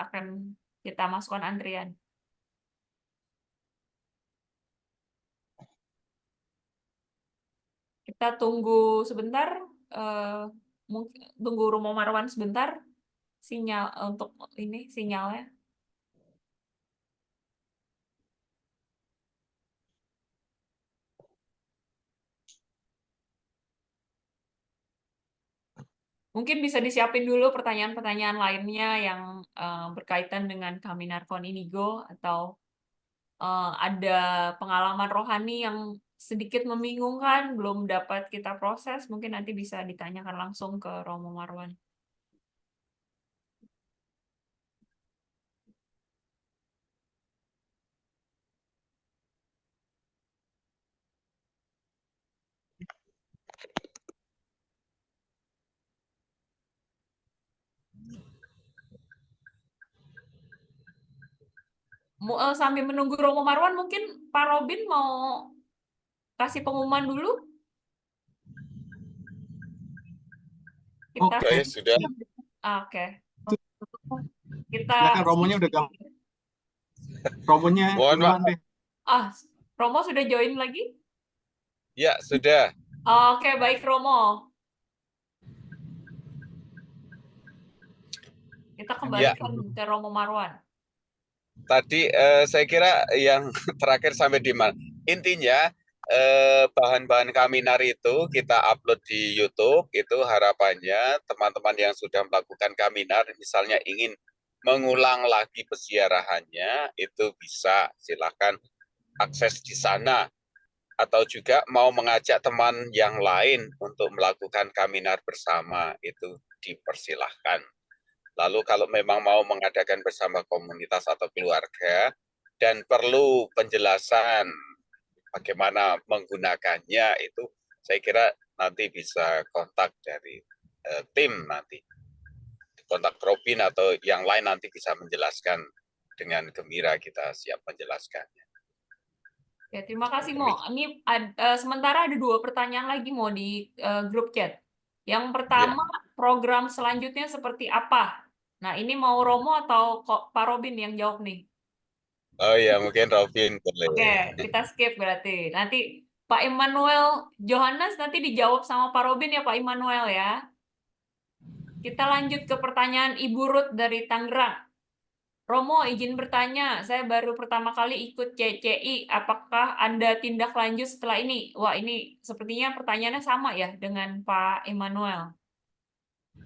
akan kita masukkan antrian. Kita tunggu sebentar, mungkin tunggu Romo Marwan sebentar, sinyal untuk ini sinyalnya. Mungkin bisa disiapin dulu pertanyaan-pertanyaan lainnya yang berkaitan dengan Kaminar Kon Inigo atau ada pengalaman rohani yang sedikit membingungkan, belum dapat kita proses, mungkin nanti bisa ditanyakan langsung ke Romo Marwan. Sambil menunggu Romo Marwan, mungkin Pak Robin mau kasih pengumuman dulu? Kita Oke, sudah. Oke. Kita Silakan Romonya udah gampang. Romonya Mohon duluan maaf. deh. Romo sudah join lagi? Ya, sudah. Oke, baik Romo. Kita kembalikan ke Romo Marwan. Tadi saya kira yang terakhir sampai di mana? Intinya bahan-bahan Kaminar itu kita upload di YouTube, itu harapannya teman-teman yang sudah melakukan Kaminar, misalnya ingin mengulang lagi peziarahannya, itu bisa silakan akses di sana. Atau juga mau mengajak teman yang lain untuk melakukan Kaminar bersama, itu dipersilahkan. Lalu kalau memang mau mengadakan bersama komunitas atau keluarga dan perlu penjelasan bagaimana menggunakannya, itu saya kira nanti bisa kontak dari tim nanti. Kontak Robin atau yang lain nanti bisa menjelaskan, dengan gembira kita siap menjelaskannya. Ya, terima kasih Mo. Ini sementara ada 2 pertanyaan lagi Mo di grup chat. Yang Ya. pertama, program selanjutnya seperti apa? Nah, ini mau Romo atau kok Pak Robin yang jawab nih? Oh ya, mungkin Robin boleh. Oke, kita skip berarti. Nanti Pak Immanuel Johannes nanti dijawab sama Pak Robin ya Pak Immanuel ya. Kita lanjut ke pertanyaan Ibu Ruth dari Tangerang. Romo, izin bertanya, saya baru pertama kali ikut CCI, apakah Anda tindak lanjut setelah ini? Wah, ini sepertinya pertanyaannya sama ya dengan Pak Immanuel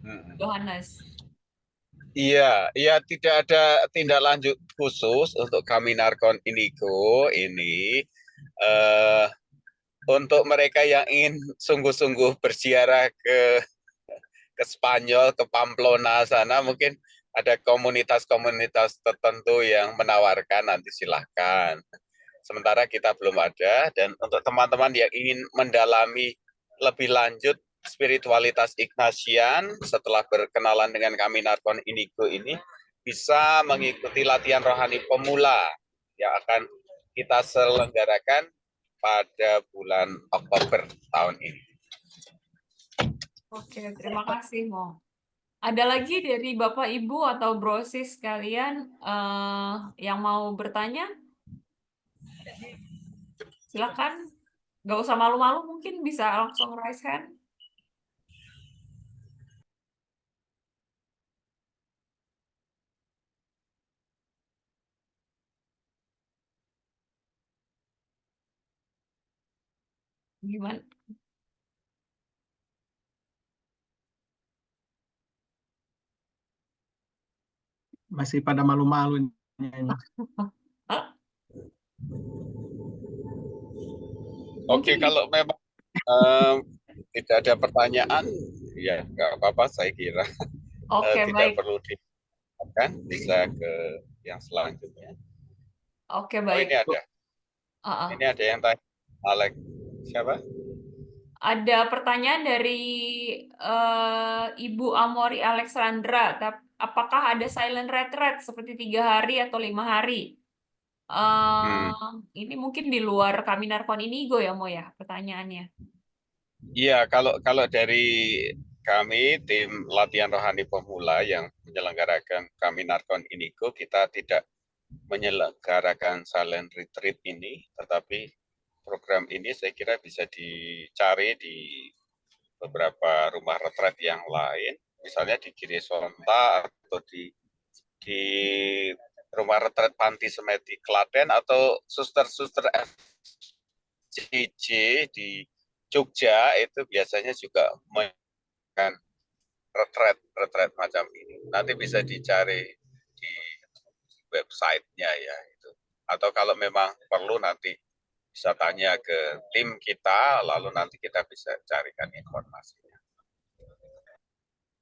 Hmm. Johannes. Iya, iya tidak ada tindak lanjut khusus untuk kami Narkon Indigo ini. Untuk mereka yang ingin sungguh-sungguh berziarah ke Spanyol, ke Pamplona sana, mungkin ada komunitas-komunitas tertentu yang menawarkan, nanti silahkan. Sementara kita belum ada, dan untuk teman-teman yang ingin mendalami lebih lanjut spiritualitas Ignatian setelah berkenalan dengan kami Narkon Indigo ini, bisa mengikuti latihan rohani pemula yang akan kita selenggarakan pada bulan Oktober tahun ini. Oke, terima kasih Mo. Ada lagi dari Bapak Ibu atau brosis kalian yang mau bertanya? Silakan. Nggak usah malu-malu, mungkin bisa langsung raise hand. Gimana? Masih pada malu-malu. Oke, kalau memang tidak ada pertanyaan, ya nggak apa-apa saya kira. Oke, Tidak baik. perlu dilakukan, bisa ke yang selanjutnya. Oke, Oh, ini baik. ada. Ini ada yang tanya. Alex, siapa? Ada pertanyaan dari Ibu Amori Alexandra. Apakah ada silent retreat seperti 3 hari atau 5 hari? Ini mungkin di luar kami Narkon Indigo ya, Mo ya, pertanyaannya. Iya, kalau dari kami tim latihan rohani pemula yang menyelenggarakan kami Narkon Indigo, kita tidak menyelenggarakan silent retreat ini, tetapi program ini saya kira bisa dicari di beberapa rumah retreat yang lain, misalnya di Giri Sonta atau di rumah retreat Panti Semeti Klaten atau suster-suster FCJ di Jogja itu biasanya juga melakukan retreat macam ini. Nanti bisa dicari di websitenya ya itu. Atau kalau memang perlu nanti bisa tanya ke tim kita, lalu nanti kita bisa carikan informasinya.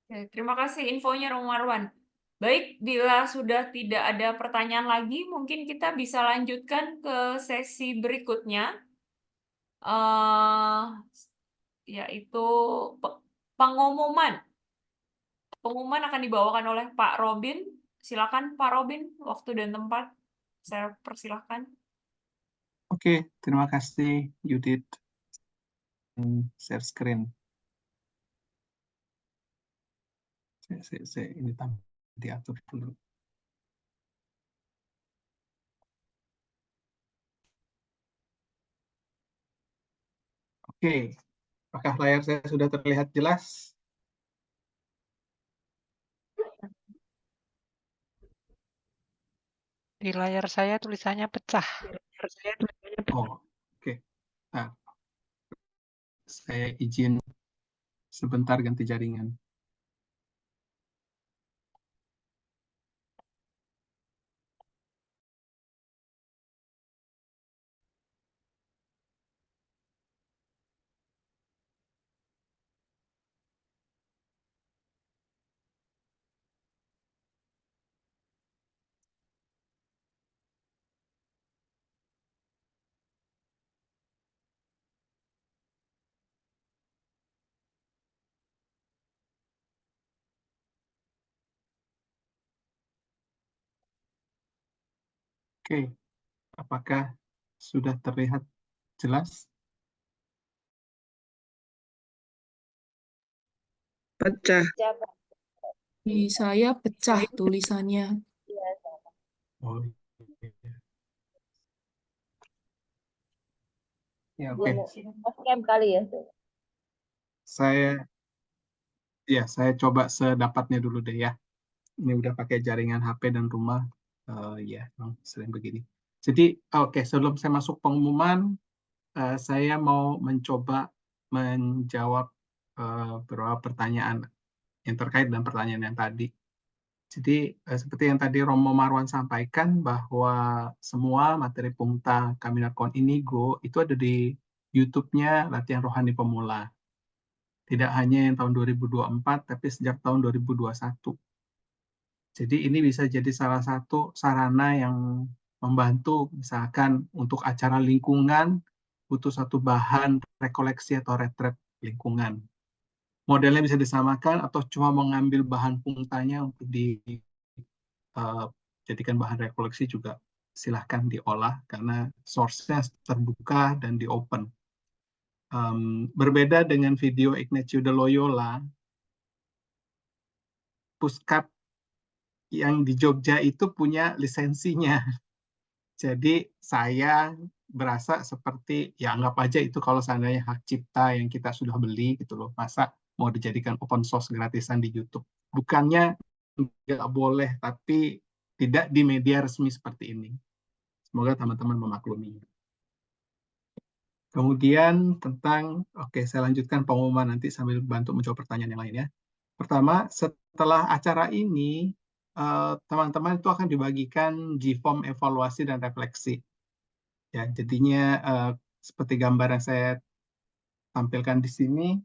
Oke, terima kasih infonya Romo Marwan. Baik, bila sudah tidak ada pertanyaan lagi, mungkin kita bisa lanjutkan ke sesi berikutnya, yaitu pengumuman. Pengumuman akan dibawakan oleh Pak Robin. Silakan Pak Robin, waktu dan tempat. Saya persilahkan. Oke, terima kasih Yudit. Share screen. Ini diatur dulu. Oke, apakah layar saya sudah terlihat jelas? Di layar saya tulisannya pecah. Oh, oke. Nah, saya izin sebentar ganti jaringan. Oke, apakah sudah terlihat jelas? Pecah. Di saya pecah tulisannya. Oh, ya, oke. Saya coba sedapatnya dulu deh ya. Ini udah pakai jaringan HP dan rumah. Ya, memang sering begini. Jadi, oke, sebelum saya masuk pengumuman, saya mau mencoba menjawab beberapa pertanyaan yang terkait dengan pertanyaan yang tadi. Jadi, seperti yang tadi Romo Marwan sampaikan, bahwa semua materi Pungta Kaminarkon Inigo itu ada di YouTube-nya Latihan Rohani Pemula. Tidak hanya yang tahun 2024, tapi sejak tahun 2021. Jadi ini bisa jadi salah satu sarana yang membantu, misalkan untuk acara lingkungan, butuh satu bahan rekoleksi atau retret lingkungan. Modelnya bisa disamakan atau cuma mengambil bahan pungtanya untuk dijadikan bahan rekoleksi juga silahkan diolah, karena source-nya terbuka dan di-open. Berbeda dengan video Ignatius de Loyola, Puskap yang di Jogja itu punya lisensinya. Jadi saya berasa seperti, ya anggap aja itu kalau seandainya hak cipta yang kita sudah beli gitu loh, masa mau dijadikan open source gratisan di YouTube. Bukannya nggak boleh, tapi tidak di media resmi seperti ini. Semoga teman-teman memaklumi. Kemudian tentang, oke, saya lanjutkan pengumuman nanti sambil bantu menjawab pertanyaan yang lainnya. Pertama, setelah acara ini, teman-teman itu akan dibagikan G-form evaluasi dan refleksi. Ya, jadinya seperti gambar yang saya tampilkan di sini,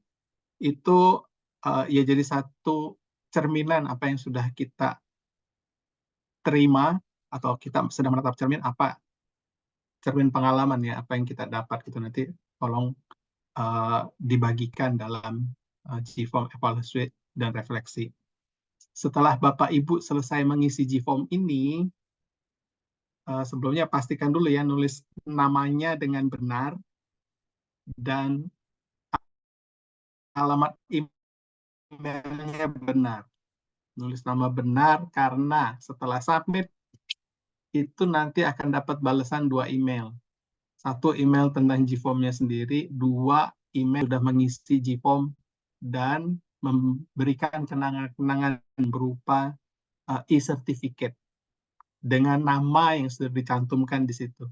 itu ya jadi satu cerminan apa yang sudah kita terima, atau kita sedang menatap cermin pengalaman ya, apa yang kita dapat gitu, nanti tolong dibagikan dalam G-form evaluasi dan refleksi. Setelah Bapak Ibu selesai mengisi G-form ini, sebelumnya pastikan dulu ya nulis namanya dengan benar dan alamat emailnya benar. Nulis nama benar karena setelah submit itu nanti akan dapat balasan 2 email. 1 email tentang G-form-nya sendiri, 2 email sudah mengisi G-form dan memberikan kenangan-kenangan berupa e-certificate dengan nama yang sudah dicantumkan di situ.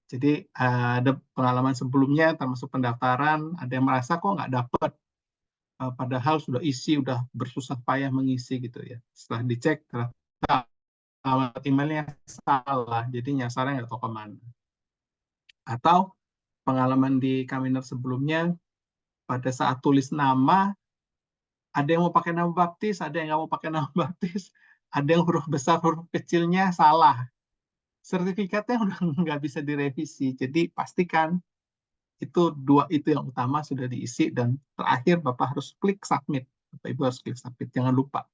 Jadi ada pengalaman sebelumnya, termasuk pendaftaran, ada yang merasa kok nggak dapat, padahal sudah bersusah payah mengisi gitu ya. Setelah dicek, ternyata alamat emailnya salah, jadi nyasarnya nggak tahu kemana. Atau pengalaman di Kaminer sebelumnya, pada saat tulis nama, ada yang mau pakai nama baptis, ada yang nggak mau pakai nama baptis, ada yang huruf besar, huruf kecilnya salah. Sertifikatnya udah nggak bisa direvisi, jadi pastikan itu 2 itu yang utama sudah diisi, dan terakhir Bapak harus klik submit. Bapak Ibu harus klik submit, jangan lupa.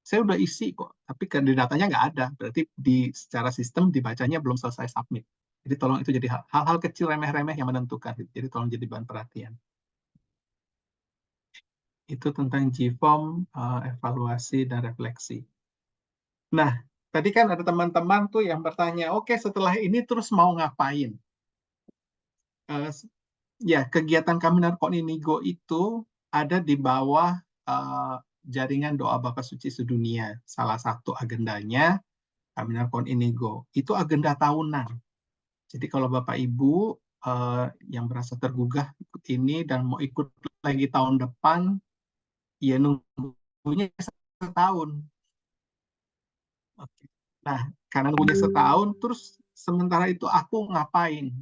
Saya udah isi kok, tapi di datanya nggak ada, berarti secara sistem dibacanya belum selesai submit. Jadi tolong itu jadi hal-hal kecil remeh-remeh yang menentukan, jadi tolong jadi bahan perhatian. Itu tentang G-form, evaluasi dan refleksi. Nah, tadi kan ada teman-teman tuh yang bertanya, oke, setelah ini terus mau ngapain? Ya, kegiatan Kaminarkon Inigo itu ada di bawah jaringan doa Bapa Suci Sedunia. Salah satu agendanya Kaminarkon Inigo. Itu agenda tahunan. Jadi kalau Bapak Ibu yang merasa tergugah ikut ini dan mau ikut lagi tahun depan, ya nunggunya setahun. Oke. Nah, karena nunggunya setahun, terus sementara itu aku ngapain?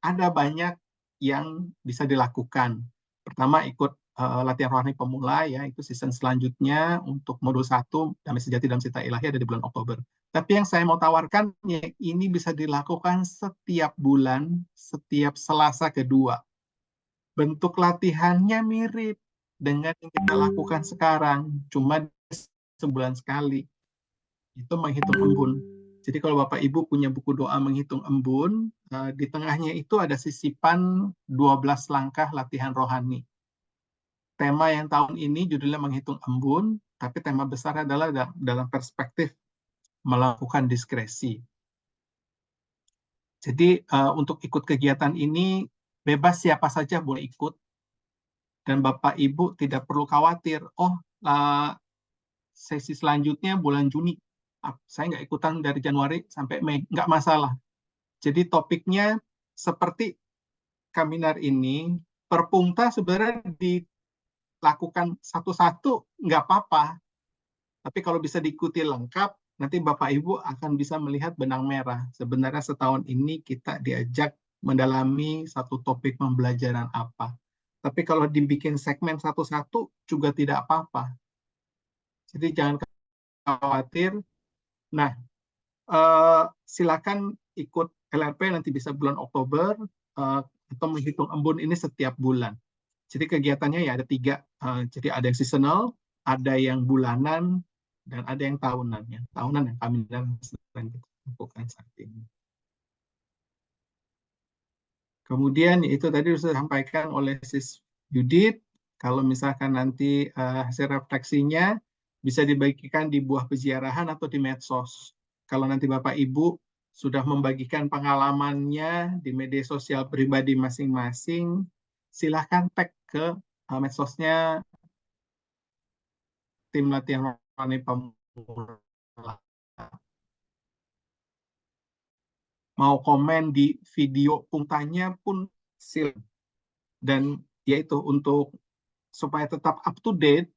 Ada banyak yang bisa dilakukan. Pertama, ikut latihan rohani pemula, ya, itu season selanjutnya untuk modul 1, Damai Sejati dalam Cita Ilahi ada di bulan Oktober. Tapi yang saya mau tawarkan, ya, ini bisa dilakukan setiap bulan, setiap Selasa kedua. Bentuk latihannya mirip dengan yang kita lakukan sekarang, cuma sebulan sekali. Itu menghitung embun. Jadi kalau Bapak Ibu punya buku doa menghitung embun, di tengahnya itu ada sisipan 12 langkah latihan rohani. tema yang tahun ini judulnya menghitung embun, tapi tema besar adalah dalam perspektif melakukan diskresi. Jadi untuk ikut kegiatan ini bebas siapa saja boleh ikut, dan Bapak Ibu tidak perlu khawatir, sesi selanjutnya bulan Juni, saya nggak ikutan dari Januari sampai Mei, nggak masalah. Jadi topiknya seperti Kaminar ini, per Pungta sebenarnya dilakukan satu-satu nggak apa-apa, tapi kalau bisa diikuti lengkap, nanti Bapak Ibu akan bisa melihat benang merah. Sebenarnya setahun ini kita diajak mendalami satu topik pembelajaran apa. Tapi kalau dibikin segmen satu-satu juga tidak apa-apa. Jadi jangan khawatir. Nah, silakan ikut LRP nanti bisa bulan Oktober, atau menghitung embun ini setiap bulan. Jadi kegiatannya ya ada 3. Jadi ada yang seasonal, ada yang bulanan, dan ada yang tahunan. Yang tahunan yang kami sedang lakukan saat ini. Kemudian itu tadi sudah disampaikan oleh Sis Judith, kalau misalkan nanti hasil refleksinya bisa dibagikan di buah peziarahan atau di medsos. Kalau nanti Bapak Ibu sudah membagikan pengalamannya di media sosial pribadi masing-masing, silahkan tag ke medsosnya tim latihan rohani pemula. Mau komen di video Pungtanya pun silakan. Dan yaitu untuk supaya tetap up to date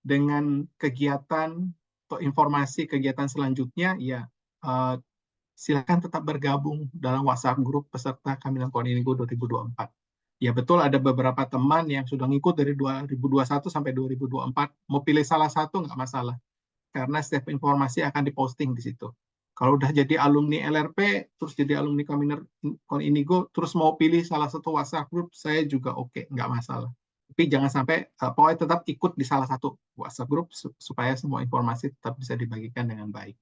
dengan kegiatan atau informasi kegiatan selanjutnya, ya silakan tetap bergabung dalam WhatsApp grup peserta Kaminar PON Inigo 2024. Ya betul, ada beberapa teman yang sudah ngikut dari 2021 sampai 2024. Mau pilih salah satu nggak masalah, karena setiap informasi akan diposting di situ. Kalau udah jadi alumni LRP, terus jadi alumni Kaminar PON Inigo, terus mau pilih salah satu WhatsApp group, saya juga oke, nggak masalah. Tapi jangan sampai, pokoknya tetap ikut di salah satu WhatsApp group, supaya semua informasi tetap bisa dibagikan dengan baik.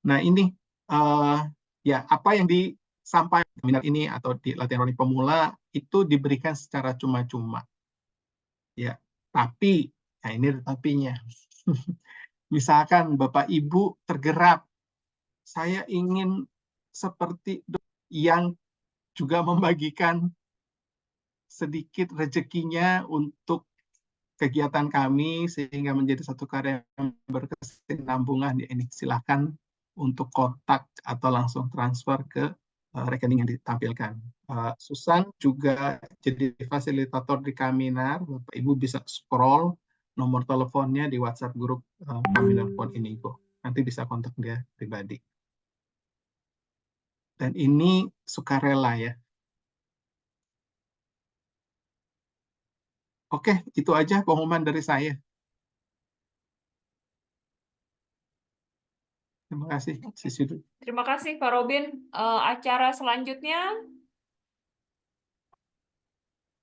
Nah ini, ya apa yang disampaikan seminar ini atau di latihan rohani pemula, itu diberikan secara cuma-cuma. Ya, tapi, nah ini tapinya. Misalkan Bapak Ibu tergerak, saya ingin seperti yang juga membagikan sedikit rezekinya untuk kegiatan kami sehingga menjadi satu karya yang berkesinambungan, ya ini silakan untuk kontak atau langsung transfer ke rekening yang ditampilkan. Susan juga jadi fasilitator di Kaminar. Bapak Ibu bisa scroll nomor teleponnya di WhatsApp grup Kaminar PON Inigo. Nanti bisa kontak dia pribadi. Dan ini sukarela ya. Oke, itu aja pengumuman dari saya. Terima kasih, Sis Yudit. Terima kasih Pak Robin. Acara selanjutnya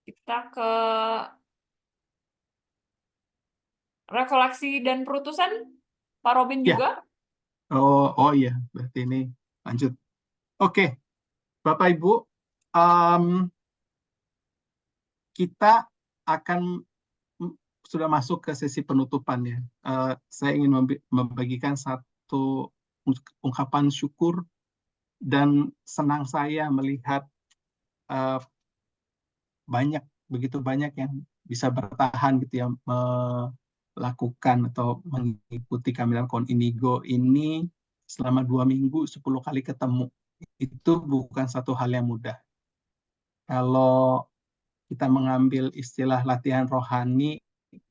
kita ke refleksi dan perutusan, Pak Robin Ya. juga. Oh iya, berarti ini lanjut. Oke, Bapak Ibu, kita akan sudah masuk ke sesi penutupan ya. Saya ingin membagikan satu ungkapan syukur dan senang saya melihat begitu banyak yang bisa bertahan gitu ya, melakukan atau mengikuti Kaminar PON Inigo ini selama 2 minggu 10 kali ketemu. Itu bukan satu hal yang mudah. Kalau kita mengambil istilah latihan rohani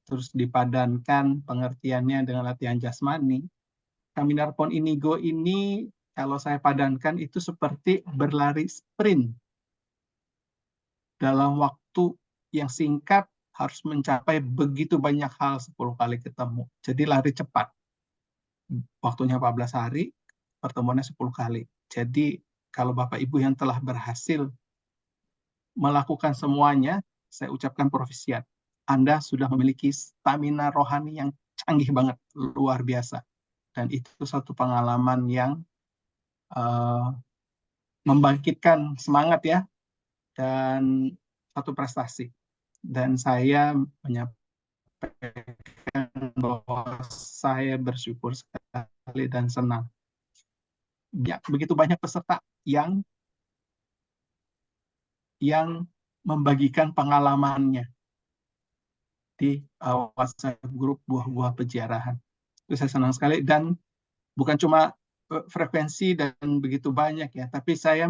terus dipadankan pengertiannya dengan latihan jasmani, Kaminar PON Inigo ini kalau saya padankan itu seperti berlari sprint. Dalam waktu yang singkat harus mencapai begitu banyak hal 10 kali ketemu. Jadi lari cepat. Waktunya 14 hari, pertemuannya 10 kali. Jadi kalau Bapak Ibu yang telah berhasil melakukan semuanya, saya ucapkan profisiat. Anda sudah memiliki stamina rohani yang canggih banget, luar biasa. Dan itu satu pengalaman yang eh, membangkitkan semangat ya dan satu prestasi. Dan saya menyampaikan bahwa saya bersyukur sekali dan senang. Ya, begitu banyak peserta yang membagikan pengalamannya di WhatsApp grup buah-buah peziarahan. Itu saya senang sekali, dan bukan cuma frekuensi dan begitu banyak ya, tapi saya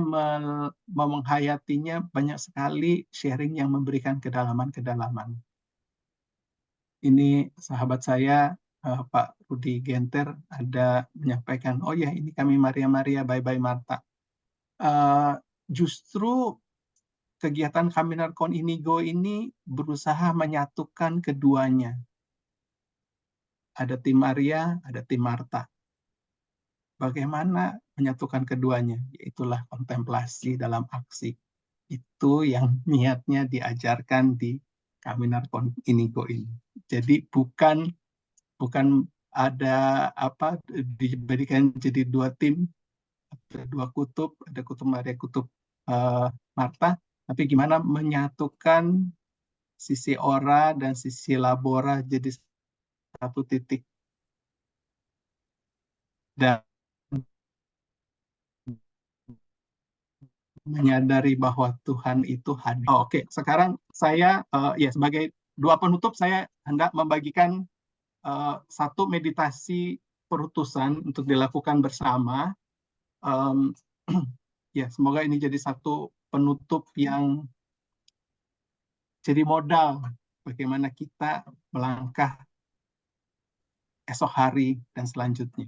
menghayatinya banyak sekali sharing yang memberikan kedalaman-kedalaman. Ini sahabat saya Pak Rudi Genter ada menyampaikan, oh ya ini kami Maria, bye-bye Marta. Justru kegiatan Kaminarkon Inigo ini berusaha menyatukan keduanya. Ada tim Maria, ada tim Marta. Bagaimana menyatukan keduanya? Yaitulah kontemplasi dalam aksi. Itu yang niatnya diajarkan di Kaminarkon Inigo ini. Jadi bukan ada apa diberikan jadi dua tim, ada dua kutub, ada kutub Maria, kutub Marta, tapi gimana menyatukan sisi Ora dan sisi Labora jadi satu titik. Dan menyadari bahwa Tuhan itu hadir. Oke, sekarang saya ya sebagai dua penutup saya hendak membagikan satu meditasi perutusan untuk dilakukan bersama. Ya, semoga ini jadi satu penutup yang jadi modal bagaimana kita melangkah esok hari dan selanjutnya.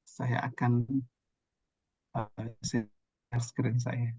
Saya akan share screen saya.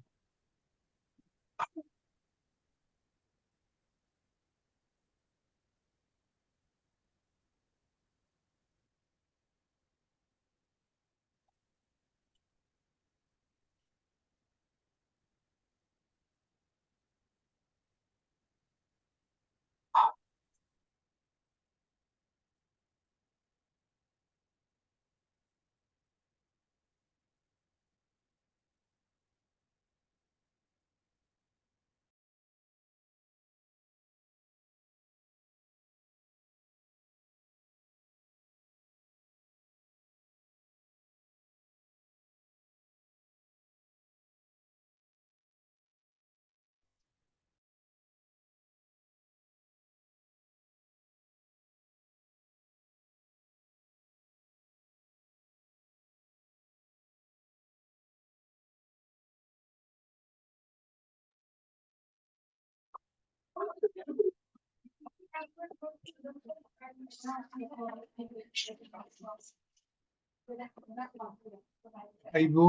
Ibu,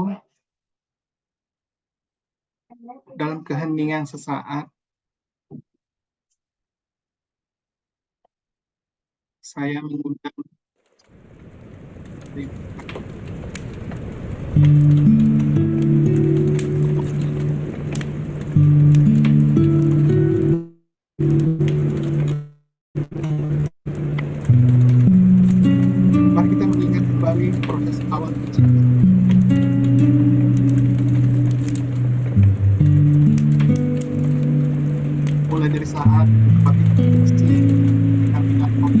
dalam keheningan sesaat, saya mengundang mari kita mengingat kembali proses awal penciptaan. Mulai dari saat tempat itu mesti kami lakukan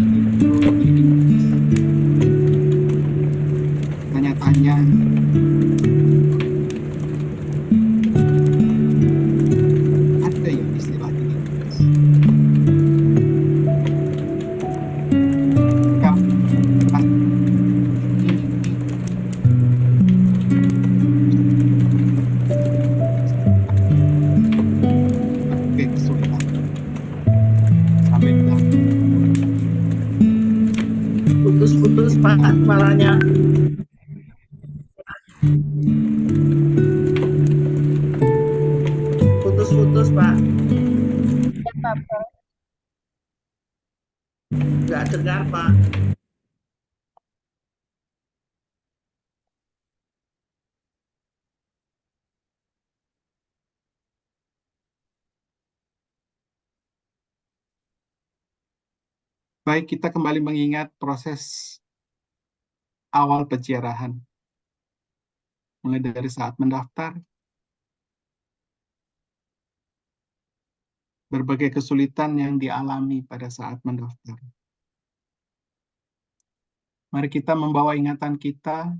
ini tanya-tanya, ada yang istilah ini. Putus-putus Pak suaranya. Putus-putus Pak. Nggak dengar Pak. Baik, kita kembali mengingat proses awal peziarahan. mulai dari saat mendaftar, berbagai kesulitan yang dialami pada saat mendaftar. Mari kita membawa ingatan kita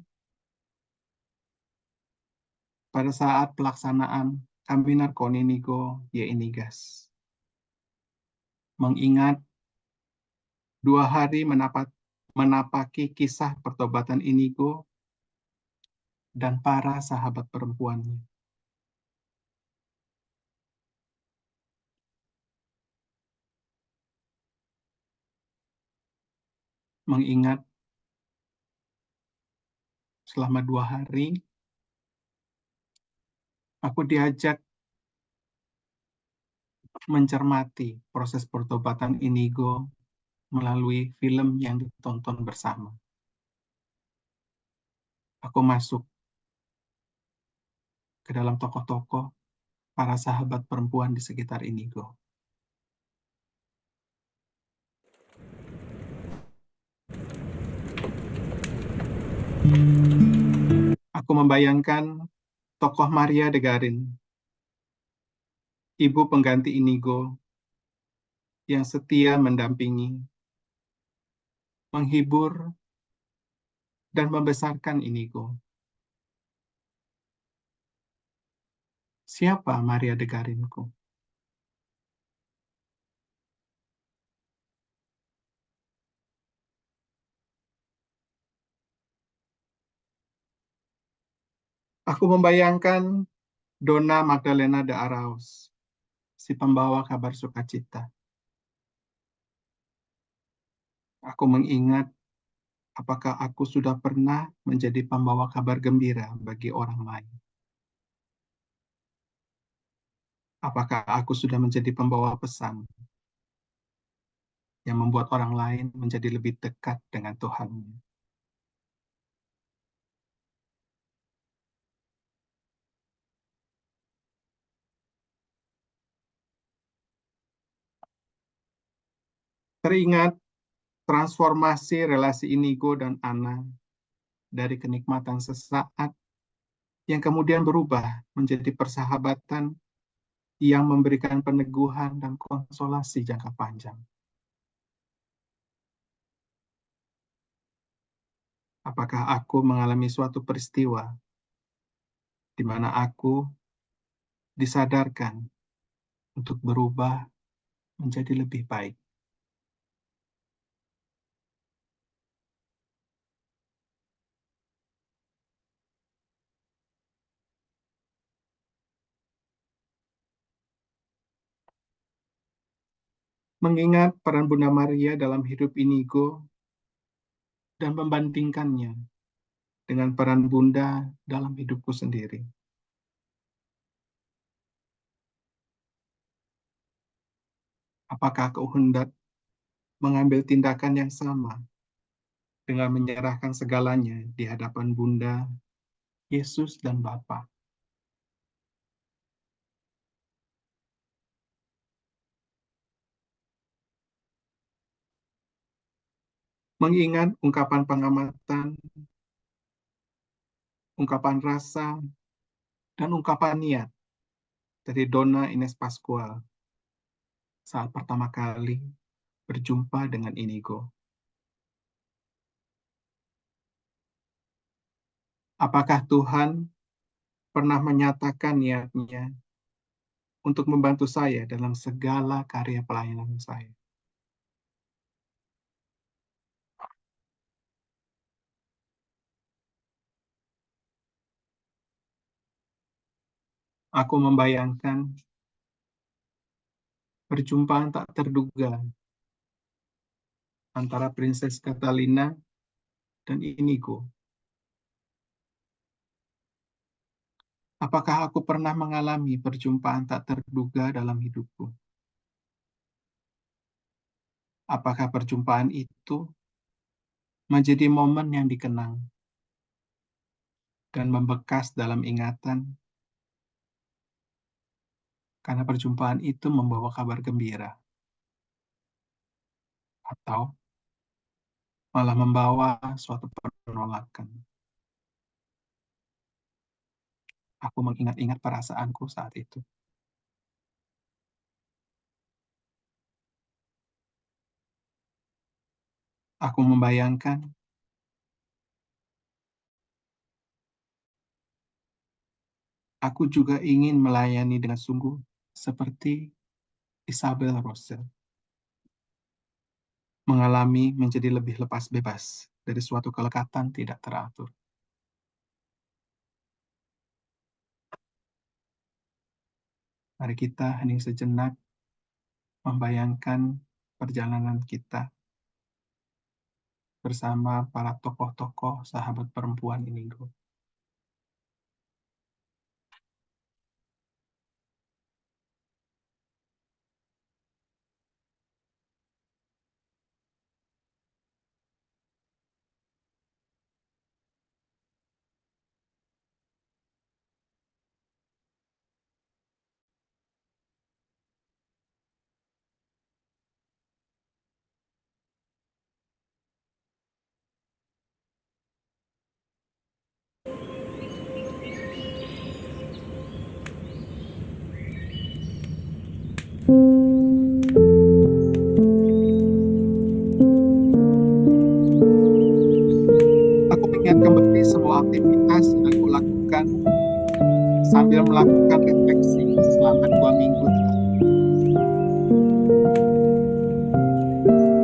pada saat pelaksanaan Kaminar Koninigo Ye Inigas. Mengingat 2 hari menapaki kisah pertobatan Inigo dan para sahabat perempuannya. Mengingat selama 2 hari, aku diajak mencermati proses pertobatan Inigo melalui film yang ditonton bersama. Aku masuk ke dalam tokoh-tokoh para sahabat perempuan di sekitar Inigo. Aku membayangkan tokoh Maria de Garin, ibu pengganti Inigo, yang setia mendampingi, menghibur, dan membesarkan Inigo. Siapa Maria de Garinku? Aku membayangkan Donna Magdalena de Arauz, si pembawa kabar sukacita. Aku mengingat apakah aku sudah pernah menjadi pembawa kabar gembira bagi orang lain. Apakah aku sudah menjadi pembawa pesan yang membuat orang lain menjadi lebih dekat dengan Tuhannya. Teringat transformasi relasi Inigo dan Ana dari kenikmatan sesaat yang kemudian berubah menjadi persahabatan yang memberikan peneguhan dan konsolasi jangka panjang. Apakah aku mengalami suatu peristiwa di mana aku disadarkan untuk berubah menjadi lebih baik? Mengingat peran Bunda Maria dalam hidup Inigo dan membandingkannya dengan peran Bunda dalam hidupku sendiri. Apakah aku hendak mengambil tindakan yang sama dengan menyerahkan segalanya di hadapan Bunda, Yesus, dan Bapa? Mengingat ungkapan pengamatan, ungkapan rasa, dan ungkapan niat dari Donna Ines Pascual saat pertama kali berjumpa dengan Inigo. Apakah Tuhan pernah menyatakan niatnya untuk membantu saya dalam segala karya pelayanan saya? Aku membayangkan perjumpaan tak terduga antara Princess Catalina dan Inigo. Apakah aku pernah mengalami perjumpaan tak terduga dalam hidupku? Apakah perjumpaan itu menjadi momen yang dikenang dan membekas dalam ingatan karena perjumpaan itu membawa kabar gembira? Atau malah membawa suatu penolakan? Aku mengingat-ingat perasaanku saat itu. Aku membayangkan aku juga ingin melayani dengan sungguh seperti Isabel Rosel, mengalami menjadi lebih lepas bebas dari suatu kelekatan tidak teratur. Mari kita hening sejenak membayangkan perjalanan kita bersama para tokoh-tokoh sahabat perempuan Inigo. Aku ingat kembali semua aktivitas yang aku lakukan sambil melakukan refleksi selama 2 minggu terakhir.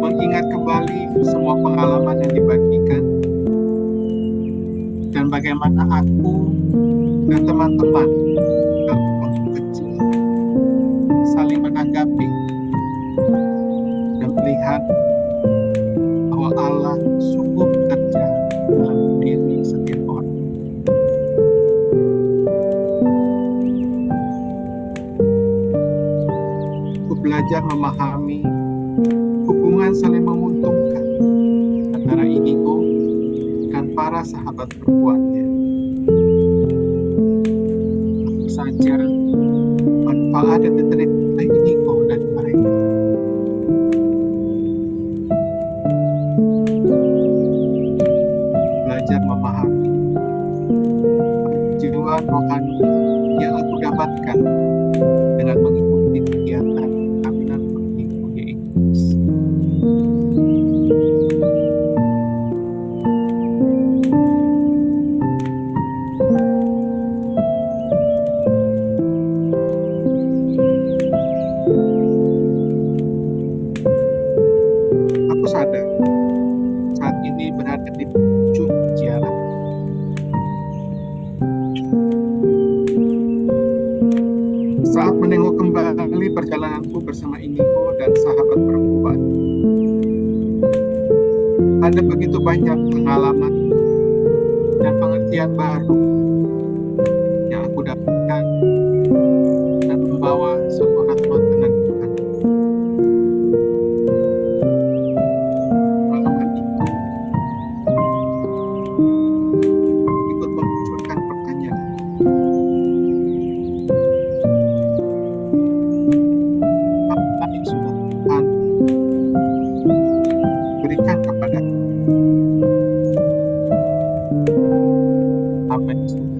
Mengingat kembali semua pengalaman yang dibagikan dan bagaimana aku dan teman-teman dalam kelompok kecil saling menanggapi dan melihat bahwa Allah sungguh bekerja dalam diri setiap orang. Aku belajar memahami hubungan saling menguntungkan antara Inigo dan para sahabat perempuannya. Tentu saja manfaat yang diterima oleh Inigo dari mereka. Belajar memahami jiwa rohani yang aku dapatkan dengan mengikuti kegiatan kabinet Inigo di Inggris. Aku sadar saat ini berada di ujung jalan. Saat menengok kembali perjalananku bersama Inigo dan sahabat perempuan, ada begitu banyak pengalaman dan pengertian baru yang aku dapatkan dan membawa suatu rahmat dan Tuhan. Pengalaman itu ikut memunculkan pertanyaan. Apa yang sudah Tuhan berikan kepada kita? Apa yang sudah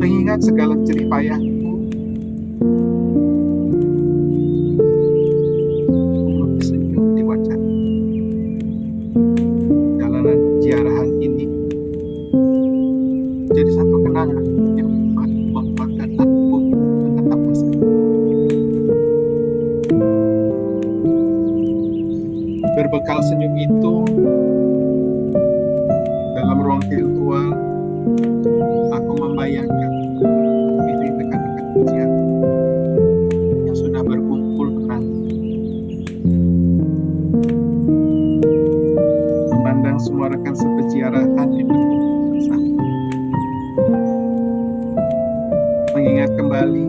mengingat segala jerih payahku, aku tersenyum di wajah. Jalanan ziarahan ini menjadi satu kenangan yang membuatkan aku menatap masa depan. Berbekal senyum itu, dalam ruang virtual, aku membayangkan diri rekan-rekan kecil yang sudah berkumpul menanti, memandang semua rekan sepeziarahan yang berkumpul bersama, mengingat kembali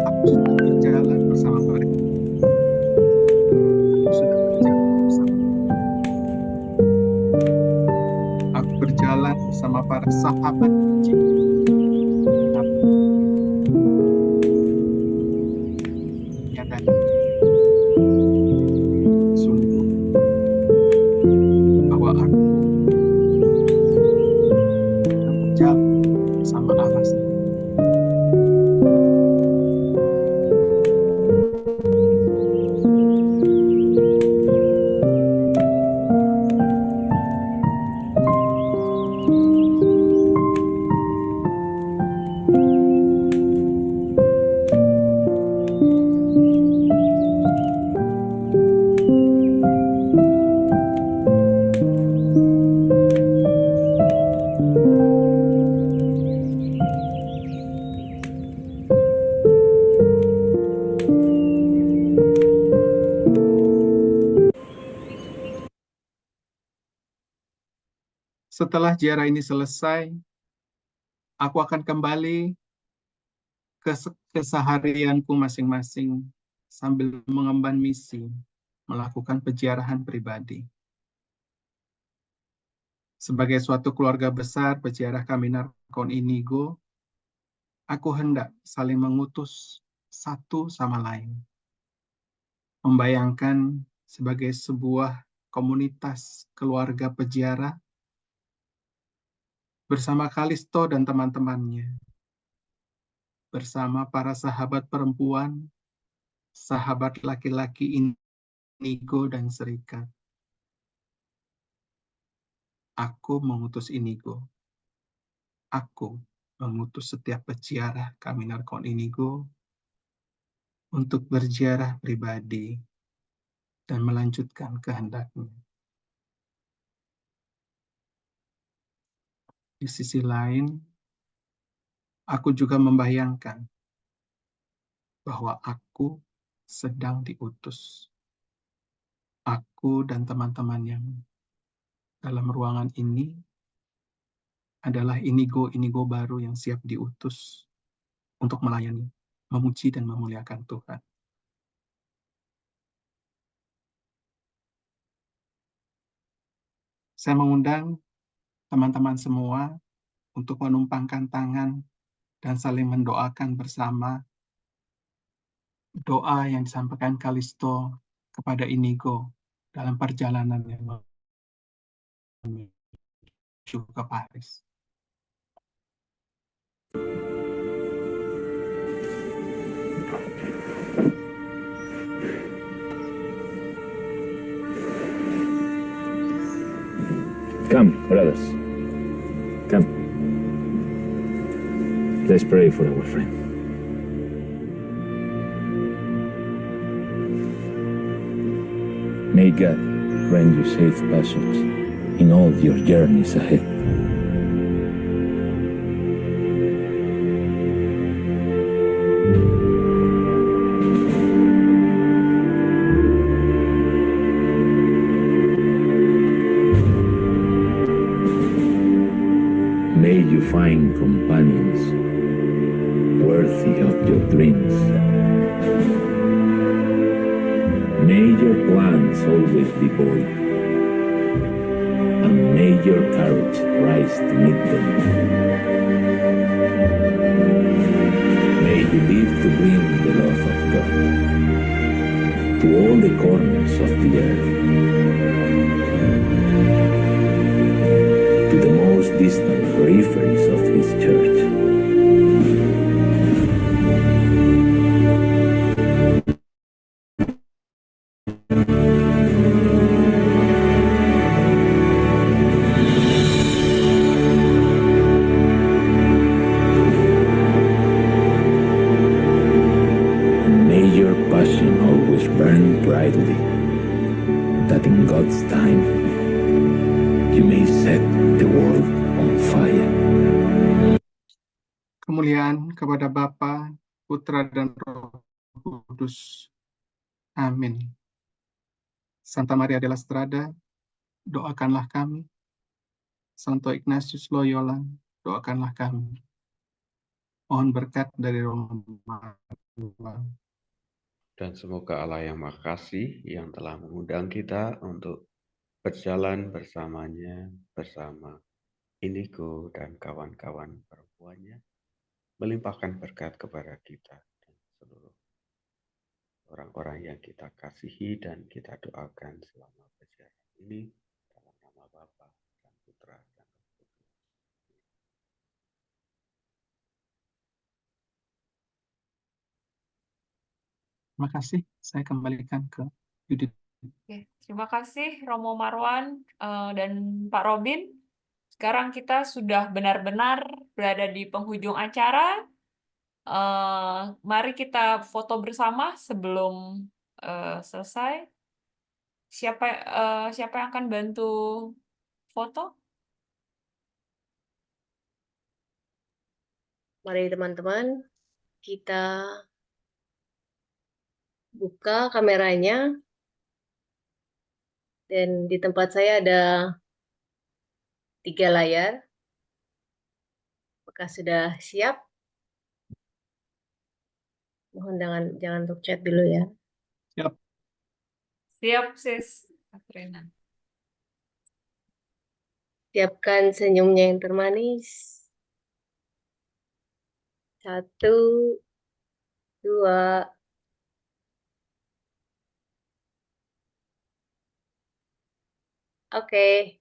aku sudah berjalan bersama mereka. Aku sudah berjalan bersama. Aku berjalan bersama para sahabat kecil. Yang Setelah ziarah ini selesai, aku akan kembali ke keseharianku masing-masing sambil mengemban misi, melakukan peziarahan pribadi. Sebagai suatu keluarga besar peziarah Kaminar Kon Inigo, aku hendak saling mengutus satu sama lain. Membayangkan sebagai sebuah komunitas keluarga peziarah bersama Kalisto dan teman-temannya, bersama para sahabat perempuan, sahabat laki-laki Inigo dan Serikat. Aku mengutus Inigo. Aku mengutus setiap peziarah Kaminar Kon Inigo untuk berziarah pribadi dan melanjutkan kehendaknya. Di sisi lain, aku juga membayangkan bahwa aku sedang diutus. Aku dan teman-teman yang dalam ruangan ini adalah Inigo-Inigo baru yang siap diutus untuk melayani, memuji dan memuliakan Tuhan. Saya mengundang teman-teman semua untuk menumpangkan tangan dan saling mendoakan bersama doa yang disampaikan Kalisto kepada Inigo dalam perjalanan yang menuju ke Paris. Come, brothers. Come. Let's pray for our friend. May God grant you safe passage in all your journeys ahead. May you find companions worthy of your dreams. May your plans always be bold, and may your courage rise to meet them. May you live to bring the love of God to all the corners of the earth, to the most distant peripheries of His church. Burn brightly, that in God's time you may set the world on fire. Kemuliaan kepada Bapa, Putra, dan Roh Kudus. Amin. Santa Maria della Strada, doakanlah kami. Santo Ignatius Loyola, doakanlah kami. Mohon berkat dari Roh Allah. Dan semoga Allah yang Maha Kasih yang telah mengundang kita untuk berjalan bersamanya bersama Inigo dan kawan-kawan perempuannya melimpahkan berkat kepada kita dan seluruh orang-orang yang kita kasihi dan kita doakan selama perjalanan ini dalam nama Bapa dan Putra dan Roh Kudus. Terima kasih. Saya kembalikan ke Yudit. Oke, terima kasih Romo Marwan dan Pak Robin. Sekarang kita sudah benar-benar berada di penghujung acara. Mari kita foto bersama sebelum selesai. Siapa yang akan bantu foto? Mari teman-teman, kita buka kameranya. Dan di tempat saya ada 3 layar. Apakah sudah siap? Mohon jangan untuk chat dulu ya. Siap, Sis Katrina. Siapkan senyumnya yang termanis. 1, 2. Oke.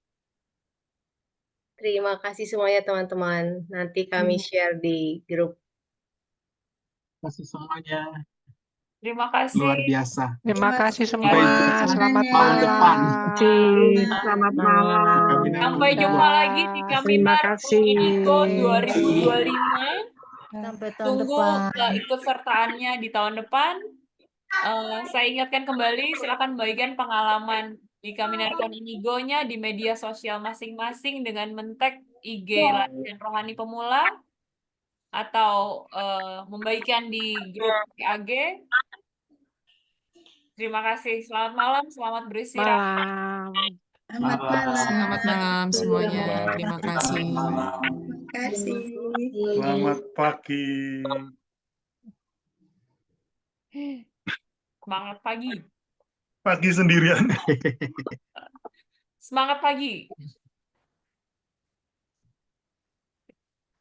Terima kasih semuanya teman-teman. Nanti kami share di grup. Terima kasih semuanya. Terima kasih. Luar biasa. Terima kasih semua. Sampai jumpa Selamat tahun depan. Selamat malam. Sampai jumpa lagi di Terima Kaminar kasih. Inigo 2025. Sampai tahun Tunggu depan. keikutsertaannya di tahun depan. Saya ingatkan kembali, silakan bagikan pengalaman di Kaminarkon Inigo-nya di media sosial masing-masing dengan men-tag IG Latihan Rohani Pemula atau membagikan di grup PAG. Terima kasih. Selamat malam, selamat beristirahat. Malam. Selamat malam. Selamat malam semuanya. Terima kasih. Terima kasih. Selamat pagi. Semangat pagi. Pagi sendirian. Semangat pagi.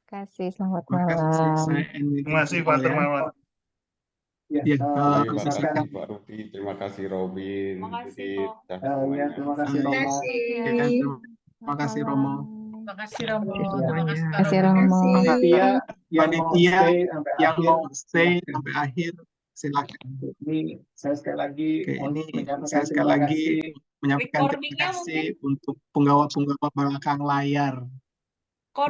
Terima kasih, selamat Terima kasih. malam. Saya ending Terima kasih dulu Pak ya. Termawan. Ya, Terima bisa kasih silakan. Pak Rufi, terima kasih Robin, Terima kasih, Judit, Mo. dan semuanya. Terima kasih Terima Roma. kasih. Ya, terima kasih Romo. Terima kasih Romo. Terima Semuanya. kasih Kak Kasih Romo. Romo. Panitia yang mau Panitia stay sampai yang akhir. mau stay sampai akhir, silakan. Ini saya sekali lagi Oke, mau ini menyampaikan saya sekali terima lagi kasih. menyampaikan terima Recordingnya kasih mungkin untuk penggawa-penggawa belakang layar. kok